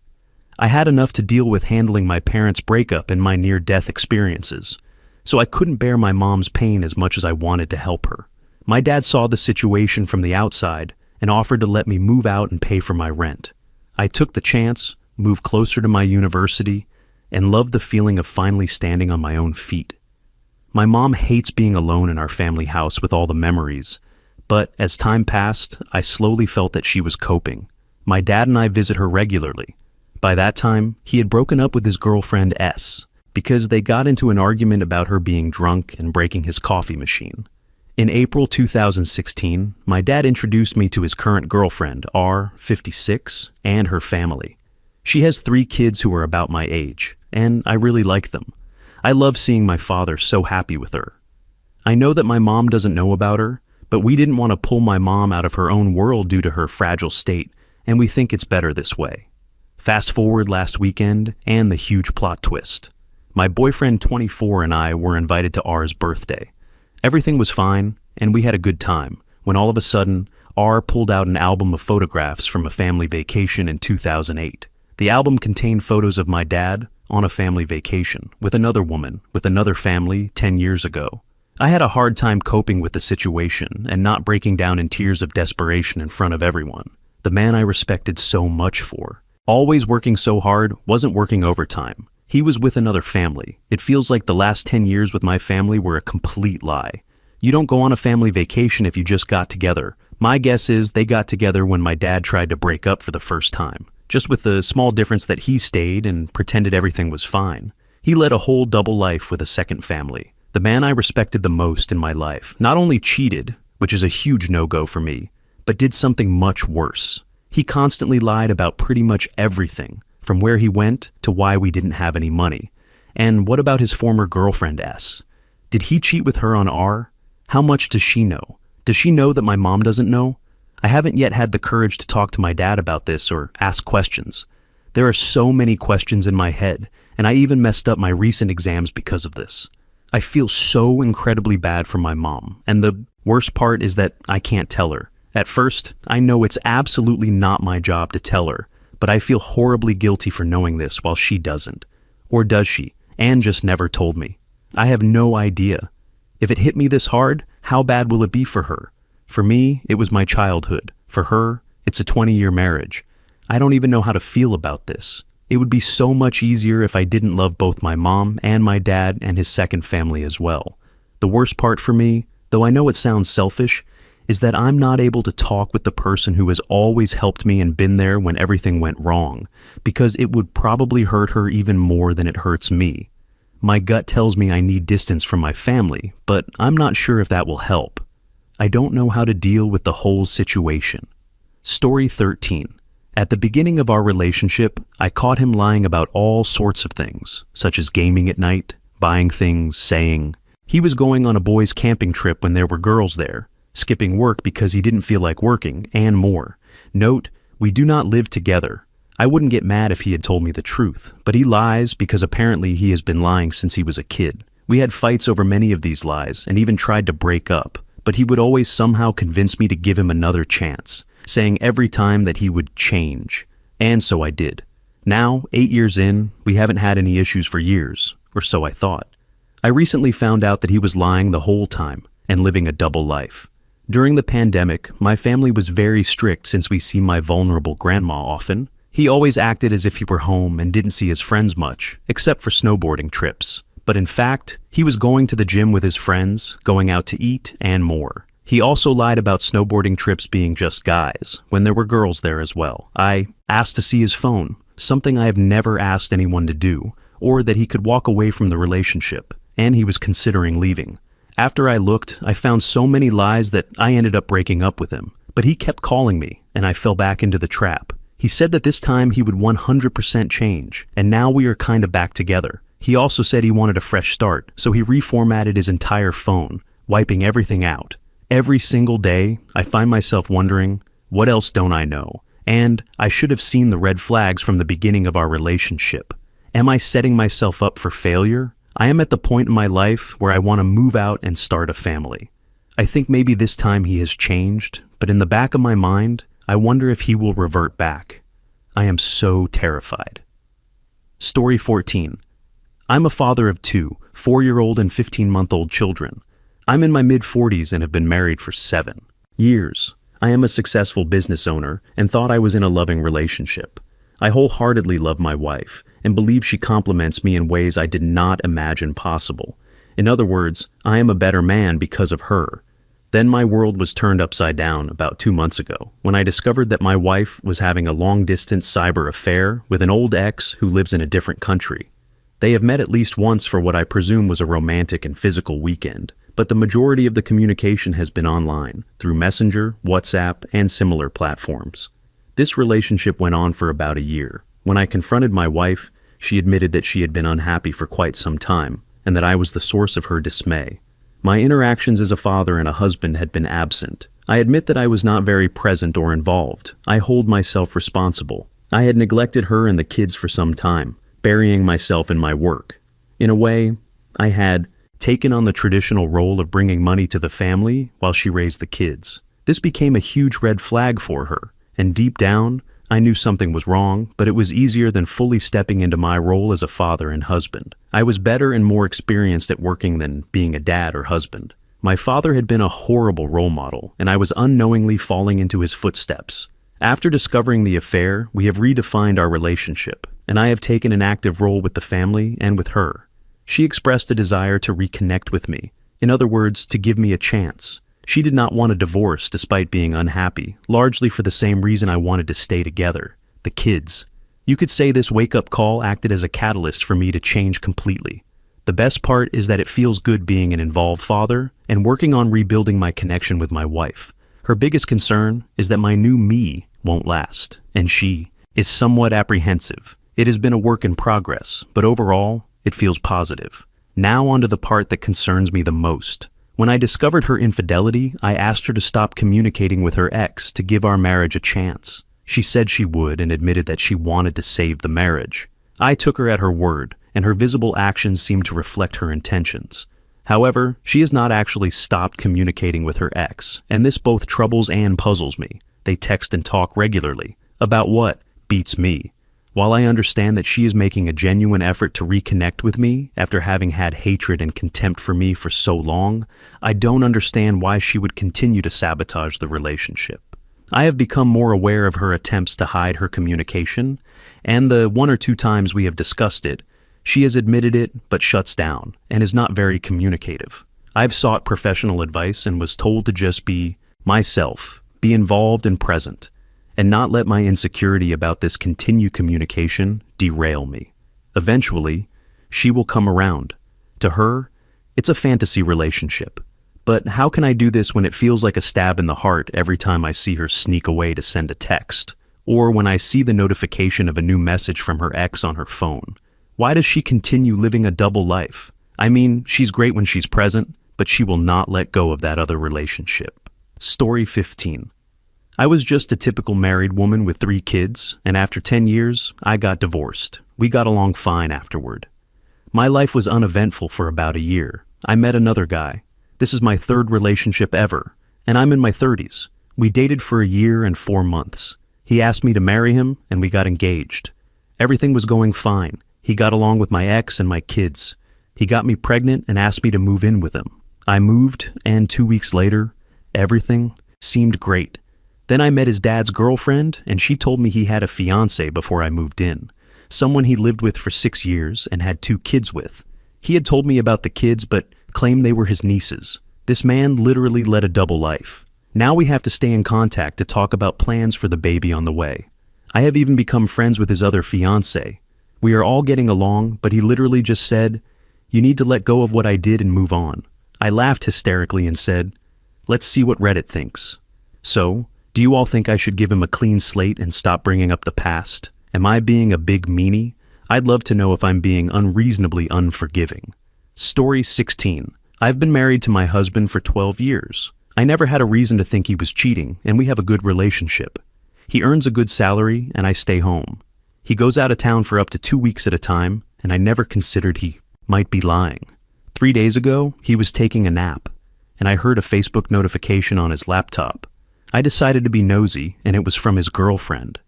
I had enough to deal with handling my parents' breakup and my near-death experiences, so I couldn't bear my mom's pain as much as I wanted to help her. My dad saw the situation from the outside and offered to let me move out and pay for my rent. I took the chance, moved closer to my university, and loved the feeling of finally standing on my own feet. My mom hates being alone in our family house with all the memories, but as time passed, I slowly felt that she was coping. My dad and I visit her regularly. By that time, he had broken up with his girlfriend S because they got into an argument about her being drunk and breaking his coffee machine. In April 2016, my dad introduced me to his current girlfriend, R, 56, and her family. She has 3 kids who are about my age, and I really like them. I love seeing my father so happy with her. I know that my mom doesn't know about her, but we didn't want to pull my mom out of her own world due to her fragile state, and we think it's better this way. Fast forward last weekend, and the huge plot twist. My boyfriend 24 and I were invited to R's birthday. Everything was fine, and we had a good time, when all of a sudden, R pulled out an album of photographs from a family vacation in 2008. The album contained photos of my dad on a family vacation with another woman, with another family 10 years ago. I had a hard time coping with the situation and not breaking down in tears of desperation in front of everyone. The man I respected so much for, always working so hard, wasn't working overtime. He was with another family. It feels like the last 10 years with my family were a complete lie. You don't go on a family vacation if you just got together. My guess is they got together when my dad tried to break up for the first time, just with the small difference that he stayed and pretended everything was fine. He led a whole double life with a second family. The man I respected the most in my life not only cheated, which is a huge no-go for me, but did something much worse. He constantly lied about pretty much everything, from where he went to why we didn't have any money. And what about his former girlfriend S? Did he cheat with her on R? How much does she know? Does she know that my mom doesn't know? I haven't yet had the courage to talk to my dad about this or ask questions. There are so many questions in my head, and I even messed up my recent exams because of this. I feel so incredibly bad for my mom, and the worst part is that I can't tell her. At first, I know it's absolutely not my job to tell her, but I feel horribly guilty for knowing this while she doesn't. Or does she? And just never told me. I have no idea. If it hit me this hard, how bad will it be for her? For me, it was my childhood. For her, it's a 20-year marriage. I don't even know how to feel about this. It would be so much easier if I didn't love both my mom and my dad and his second family as well. The worst part for me, though I know it sounds selfish, is that I'm not able to talk with the person who has always helped me and been there when everything went wrong, because it would probably hurt her even more than it hurts me. My gut tells me I need distance from my family, but I'm not sure if that will help. I don't know how to deal with the whole situation. Story 13. At the beginning of our relationship, I caught him lying about all sorts of things, such as gaming at night, buying things, saying he was going on a boys' camping trip when there were girls there, skipping work because he didn't feel like working, and more. Note, we do not live together. I wouldn't get mad if he had told me the truth, but he lies because apparently he has been lying since he was a kid. We had fights over many of these lies and even tried to break up, but he would always somehow convince me to give him another chance, saying every time that he would change. And so I did. Now, 8 years in, we haven't had any issues for years, or so I thought. I recently found out that he was lying the whole time and living a double life. During the pandemic, my family was very strict since we see my vulnerable grandma often. He always acted as if he were home and didn't see his friends much, except for snowboarding trips. But in fact, he was going to the gym with his friends, going out to eat, and more. He also lied about snowboarding trips being just guys, when there were girls there as well. I asked to see his phone, something I have never asked anyone to do, or that he could walk away from the relationship, and he was considering leaving. After I looked, I found so many lies that I ended up breaking up with him. But he kept calling me, and I fell back into the trap. He said that this time he would 100% change, and now we are kind of back together. He also said he wanted a fresh start, so he reformatted his entire phone, wiping everything out. Every single day, I find myself wondering, what else don't I know? And I should have seen the red flags from the beginning of our relationship. Am I setting myself up for failure? I am at the point in my life where I want to move out and start a family. I think maybe this time he has changed, but in the back of my mind, I wonder if he will revert back. I am so terrified. Story 14. I'm a father of 2, 4-year-old and 15-month-old children. I'm in my mid-40s and have been married for 7 years. I am a successful business owner and thought I was in a loving relationship. I wholeheartedly love my wife and believe she compliments me in ways I did not imagine possible. In other words, I am a better man because of her. Then my world was turned upside down about 2 months ago when I discovered that my wife was having a long-distance cyber affair with an old ex who lives in a different country. They have met at least once for what I presume was a romantic and physical weekend, but the majority of the communication has been online, through Messenger, WhatsApp, and similar platforms. This relationship went on for about a year. When I confronted my wife, she admitted that she had been unhappy for quite some time, and that I was the source of her dismay. My interactions as a father and a husband had been absent. I admit that I was not very present or involved. I hold myself responsible. I had neglected her and the kids for some time, burying myself in my work. In a way, I had taken on the traditional role of bringing money to the family while she raised the kids. This became a huge red flag for her, and deep down, I knew something was wrong, but it was easier than fully stepping into my role as a father and husband. I was better and more experienced at working than being a dad or husband. My father had been a horrible role model, and I was unknowingly falling into his footsteps. After discovering the affair, we have redefined our relationship, and I have taken an active role with the family and with her. She expressed a desire to reconnect with me. In other words, to give me a chance. She did not want a divorce despite being unhappy, largely for the same reason I wanted to stay together: the kids. You could say this wake-up call acted as a catalyst for me to change completely. The best part is that it feels good being an involved father and working on rebuilding my connection with my wife. Her biggest concern is that my new me won't last, and she is somewhat apprehensive. It has been a work in progress, but overall, it feels positive. Now onto the part that concerns me the most. When I discovered her infidelity, I asked her to stop communicating with her ex to give our marriage a chance. She said she would and admitted that she wanted to save the marriage. I took her at her word, and her visible actions seemed to reflect her intentions. However, she has not actually stopped communicating with her ex, and this both troubles and puzzles me. They text and talk regularly. About what? Beats me. While I understand that she is making a genuine effort to reconnect with me after having had hatred and contempt for me for so long, I don't understand why she would continue to sabotage the relationship. I have become more aware of her attempts to hide her communication, and the 1 or 2 times we have discussed it, she has admitted it but shuts down and is not very communicative. I've sought professional advice and was told to just be myself, be involved and present, and not let my insecurity about this continued communication derail me. Eventually, she will come around. To her, it's a fantasy relationship. But how can I do this when it feels like a stab in the heart every time I see her sneak away to send a text, or when I see the notification of a new message from her ex on her phone? Why does she continue living a double life? I mean, she's great when she's present, but she will not let go of that other relationship. Story 15. I was just a typical married woman with 3 kids, and after 10 years, I got divorced. We got along fine afterward. My life was uneventful for about a year. I met another guy. This is my 3rd relationship ever, and I'm in my 30s. We dated for a year and 4 months. He asked me to marry him, and we got engaged. Everything was going fine. He got along with my ex and my kids. He got me pregnant and asked me to move in with him. I moved, and 2 weeks later, everything seemed great. Then I met his dad's girlfriend, and she told me he had a fiancée before I moved in, someone he lived with for 6 years and had 2 kids with. He had told me about the kids, but claimed they were his nieces. This man literally led a double life. Now we have to stay in contact to talk about plans for the baby on the way. I have even become friends with his other fiancée. We are all getting along, but he literally just said, "You need to let go of what I did and move on." I laughed hysterically and said, "Let's see what Reddit thinks." So, do you all think I should give him a clean slate and stop bringing up the past? Am I being a big meanie? I'd love to know if I'm being unreasonably unforgiving. Story 16. I've been married to my husband for 12 years. I never had a reason to think he was cheating, and we have a good relationship. He earns a good salary, and I stay home. He goes out of town for up to 2 weeks at a time, and I never considered he might be lying. 3 days ago, he was taking a nap, and I heard a Facebook notification on his laptop. I decided to be nosy, and it was from his girlfriend.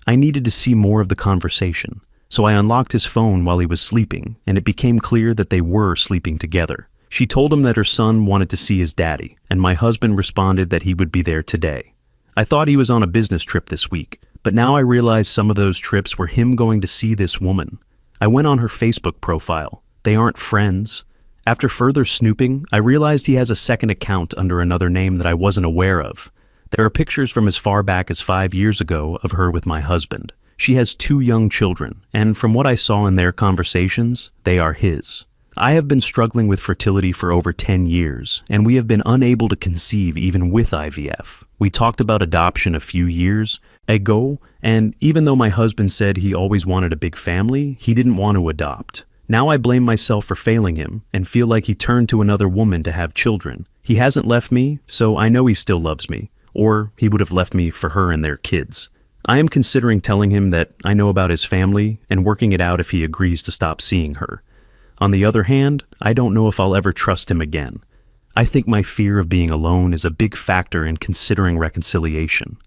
I needed to see more of the conversation, so I unlocked his phone while he was sleeping, and it became clear that they were sleeping together. She told him that her son wanted to see his daddy, and my husband responded that he would be there today. I thought he was on a business trip this week, but now I realize some of those trips were him going to see this woman. I went on her Facebook profile. They aren't friends. After further snooping, I realized he has a second account under another name that I wasn't aware of. There are pictures from as far back as 5 years ago of her with my husband. She has 2 young children, and from what I saw in their conversations, they are his. I have been struggling with fertility for over 10 years, and we have been unable to conceive even with IVF. We talked about adoption a few years ago, and even though my husband said he always wanted a big family, he didn't want to adopt. Now I blame myself for failing him and feel like he turned to another woman to have children. He hasn't left me, so I know he still loves me, or he would have left me for her and their kids. I am considering telling him that I know about his family and working it out if he agrees to stop seeing her. On the other hand, I don't know if I'll ever trust him again. I think my fear of being alone is a big factor in considering reconciliation.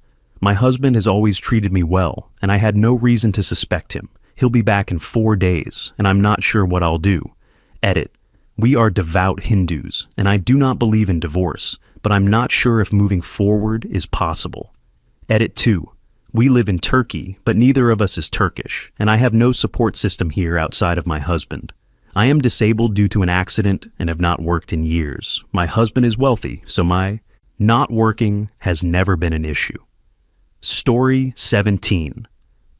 My husband has always treated me well, and I had no reason to suspect him. He'll be back in 4 days, and I'm not sure what I'll do. Edit. We are devout Hindus, and I do not believe in divorce, but I'm not sure if moving forward is possible. Edit 2. We live in Turkey, but neither of us is Turkish, and I have no support system here outside of my husband. I am disabled due to an accident and have not worked in years. My husband is wealthy, so my not working has never been an issue. Story 17.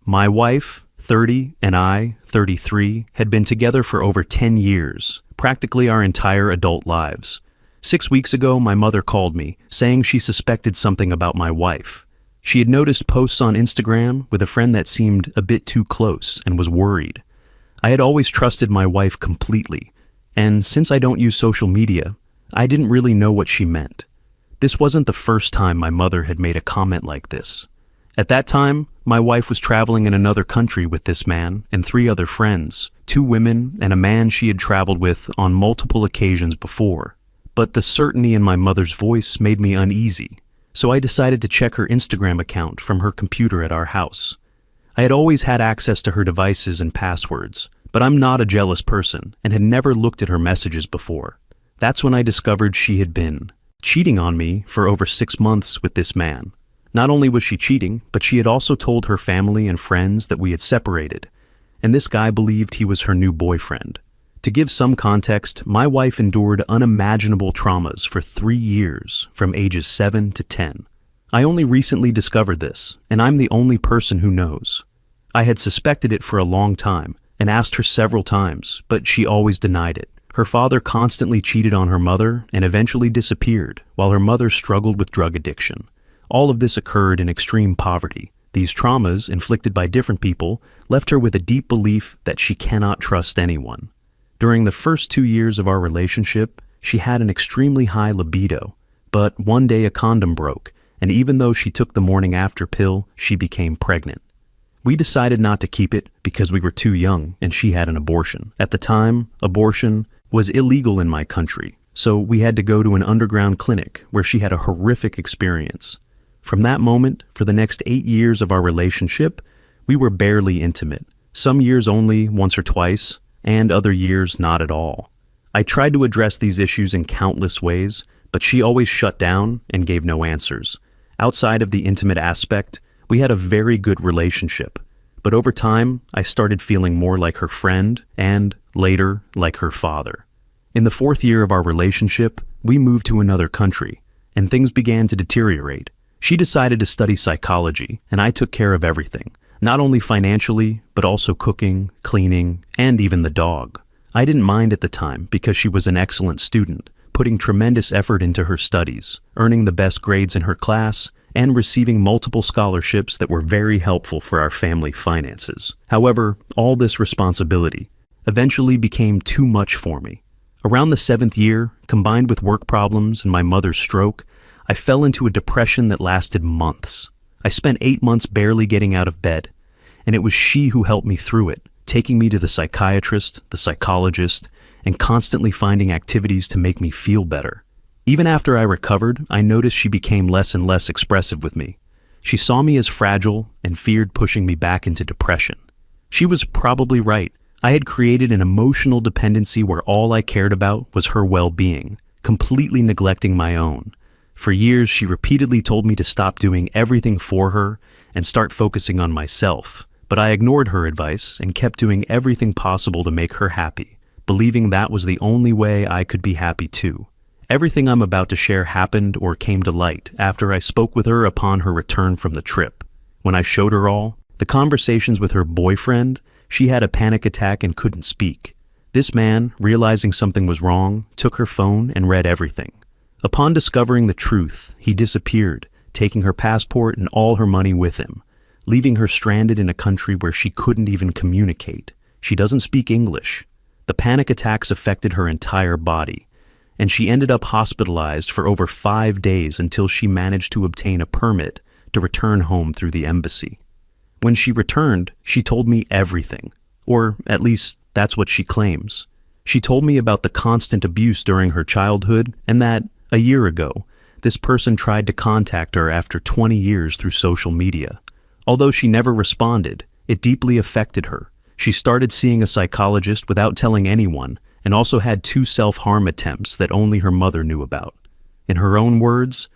My wife, 30, and I, 33, had been together for over 10 years, practically our entire adult lives. 6 weeks ago, my mother called me, saying she suspected something about my wife. She had noticed posts on Instagram with a friend that seemed a bit too close and was worried. I had always trusted my wife completely, and since I don't use social media, I didn't really know what she meant. This wasn't the first time my mother had made a comment like this. At that time, my wife was traveling in another country with this man and 3 other friends, 2 women and a man she had traveled with on multiple occasions before. But the certainty in my mother's voice made me uneasy, so I decided to check her Instagram account from her computer at our house. I had always had access to her devices and passwords, but I'm not a jealous person and had never looked at her messages before. That's when I discovered she had been cheating on me for over 6 months with this man. Not only was she cheating, but she had also told her family and friends that we had separated, and this guy believed he was her new boyfriend. To give some context, my wife endured unimaginable traumas for 3 years, from ages 7 to 10. I only recently discovered this, and I'm the only person who knows. I had suspected it for a long time and asked her several times, but she always denied it. Her father constantly cheated on her mother and eventually disappeared, while her mother struggled with drug addiction. All of this occurred in extreme poverty. These traumas, inflicted by different people, left her with a deep belief that she cannot trust anyone. During the first 2 years of our relationship, she had an extremely high libido, but one day a condom broke, and even though she took the morning after pill, she became pregnant. We decided not to keep it because we were too young and she had an abortion. At the time, abortion was illegal in my country, so we had to go to an underground clinic where she had a horrific experience. From that moment, for the next 8 years of our relationship, we were barely intimate. Some years only once or twice, and other years not at all. I tried to address these issues in countless ways, but she always shut down and gave no answers. Outside of the intimate aspect, we had a very good relationship, but over time, I started feeling more like her friend and, later, like her father. In the 4th year of our relationship, we moved to another country, and things began to deteriorate. She decided to study psychology, and I took care of everything, not only financially, but also cooking, cleaning, and even the dog. I didn't mind at the time because she was an excellent student, putting tremendous effort into her studies, earning the best grades in her class, and receiving multiple scholarships that were very helpful for our family finances. However, all this responsibility eventually became too much for me. Around the 7th year, combined with work problems and my mother's stroke, I fell into a depression that lasted months. I spent 8 months barely getting out of bed, and it was she who helped me through it, taking me to the psychiatrist, the psychologist, and constantly finding activities to make me feel better. Even after I recovered, I noticed she became less and less expressive with me. She saw me as fragile and feared pushing me back into depression. She was probably right. I had created an emotional dependency where all I cared about was her well-being, completely neglecting my own. For years, she repeatedly told me to stop doing everything for her and start focusing on myself, but I ignored her advice and kept doing everything possible to make her happy, believing that was the only way I could be happy too. Everything I'm about to share happened or came to light after I spoke with her upon her return from the trip. When I showed her all, the conversations with her boyfriend, she had a panic attack and couldn't speak. This man, realizing something was wrong, took her phone and read everything. Upon discovering the truth, he disappeared, taking her passport and all her money with him, leaving her stranded in a country where she couldn't even communicate. She doesn't speak English. The panic attacks affected her entire body, and she ended up hospitalized for over 5 days until she managed to obtain a permit to return home through the embassy. When she returned, she told me everything, or at least that's what she claims. She told me about the constant abuse during her childhood and that, a year ago, this person tried to contact her after 20 years through social media. Although she never responded, it deeply affected her. She started seeing a psychologist without telling anyone and also had 2 self-harm attempts that only her mother knew about. In her own words,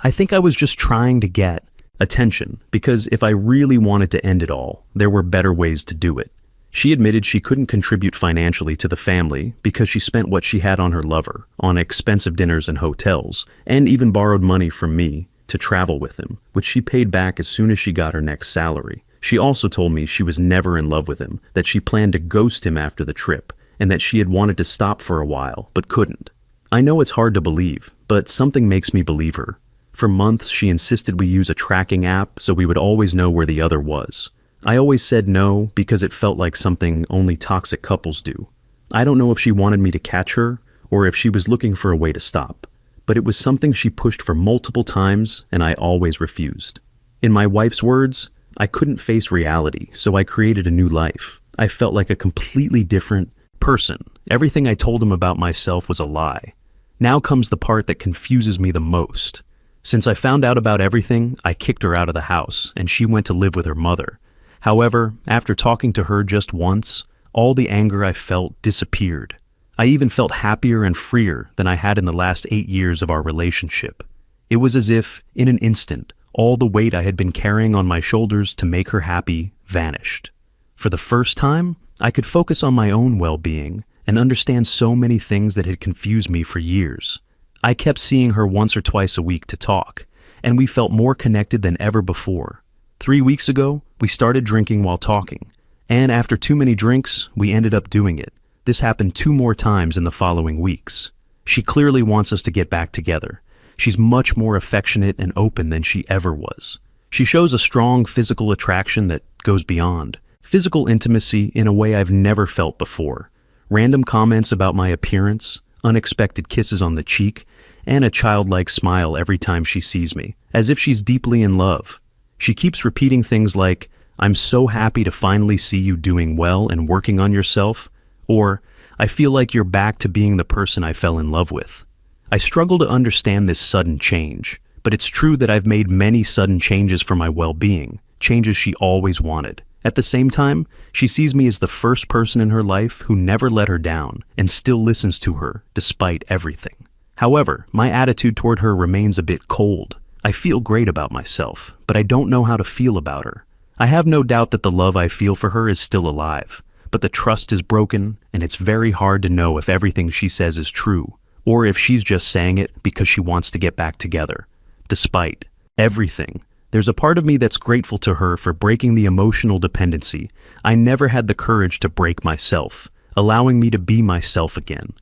"I think I was just trying to get attention because if I really wanted to end it all, there were better ways to do it." She admitted she couldn't contribute financially to the family because she spent what she had on her lover, on expensive dinners and hotels, and even borrowed money from me to travel with him, which she paid back as soon as she got her next salary. She also told me she was never in love with him, that she planned to ghost him after the trip, and that she had wanted to stop for a while, but couldn't. I know it's hard to believe, but something makes me believe her. For months, she insisted we use a tracking app so we would always know where the other was. I always said no because it felt like something only toxic couples do. I don't know if she wanted me to catch her or if she was looking for a way to stop, but it was something she pushed for multiple times and I always refused. In my wife's words, I couldn't face reality, so I created a new life. I felt like a completely different person. Everything I told him about myself was a lie. Now comes the part that confuses me the most. Since I found out about everything, I kicked her out of the house and she went to live with her mother. However, after talking to her just once, all the anger I felt disappeared. I even felt happier and freer than I had in the last 8 years of our relationship. It was as if, in an instant, all the weight I had been carrying on my shoulders to make her happy vanished. For the first time, I could focus on my own well-being and understand so many things that had confused me for years. I kept seeing her once or twice a week to talk, and we felt more connected than ever before. 3 weeks ago, we started drinking while talking, and after too many drinks, we ended up doing it. This happened 2 more times in the following weeks. She clearly wants us to get back together. She's much more affectionate and open than she ever was. She shows a strong physical attraction that goes beyond physical intimacy in a way I've never felt before. Random comments about my appearance, unexpected kisses on the cheek, and a childlike smile every time she sees me, as if she's deeply in love. She keeps repeating things like, "I'm so happy to finally see you doing well and working on yourself," or, "I feel like you're back to being the person I fell in love with." I struggle to understand this sudden change, but it's true that I've made many sudden changes for my well-being, changes she always wanted. At the same time, she sees me as the first person in her life who never let her down and still listens to her despite everything. However, my attitude toward her remains a bit cold. I feel great about myself, but I don't know how to feel about her. I have no doubt that the love I feel for her is still alive, but the trust is broken, and it's very hard to know if everything she says is true, or if she's just saying it because she wants to get back together. Despite everything, there's a part of me that's grateful to her for breaking the emotional dependency I never had the courage to break myself, allowing me to be myself again.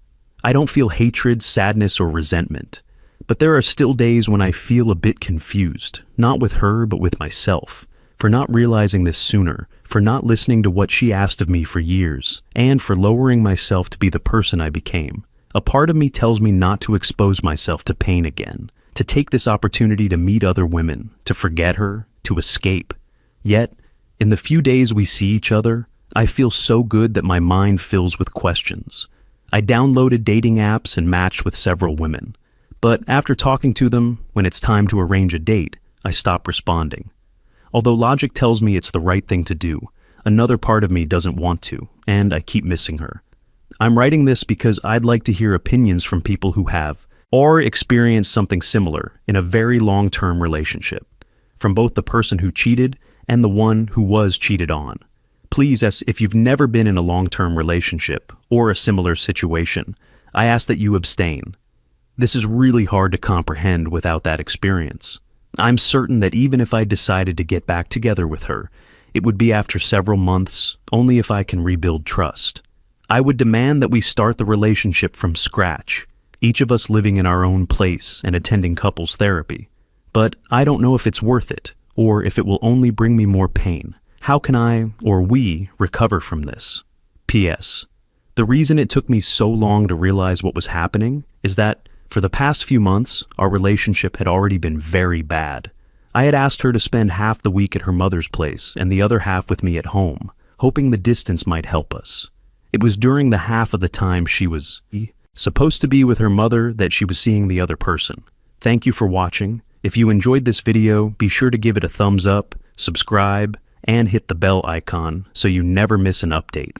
I don't feel hatred, sadness, or resentment. But there are still days when I feel a bit confused, not with her, but with myself, for not realizing this sooner, for not listening to what she asked of me for years, and for lowering myself to be the person I became. A part of me tells me not to expose myself to pain again, to take this opportunity to meet other women, to forget her, to escape. Yet, in the few days we see each other, I feel so good that my mind fills with questions. I downloaded dating apps and matched with several women. But after talking to them, when it's time to arrange a date, I stop responding. Although logic tells me it's the right thing to do, another part of me doesn't want to, and I keep missing her. I'm writing this because I'd like to hear opinions from people who have, or experienced something similar in a very long-term relationship, from both the person who cheated and the one who was cheated on. Please, if you've never been in a long-term relationship or a similar situation, I ask that you abstain. This is really hard to comprehend without that experience. I'm certain that even if I decided to get back together with her, it would be after several months, only if I can rebuild trust. I would demand that we start the relationship from scratch, each of us living in our own place and attending couples therapy. But I don't know if it's worth it, or if it will only bring me more pain. How can I, or we, recover from this? P.S. The reason it took me so long to realize what was happening is that, for the past few months, our relationship had already been very bad. I had asked her to spend half the week at her mother's place and the other half with me at home, hoping the distance might help us. It was during the half of the time she was supposed to be with her mother that she was seeing the other person. Thank you for watching. If you enjoyed this video, be sure to give it a thumbs up, subscribe, and hit the bell icon so you never miss an update.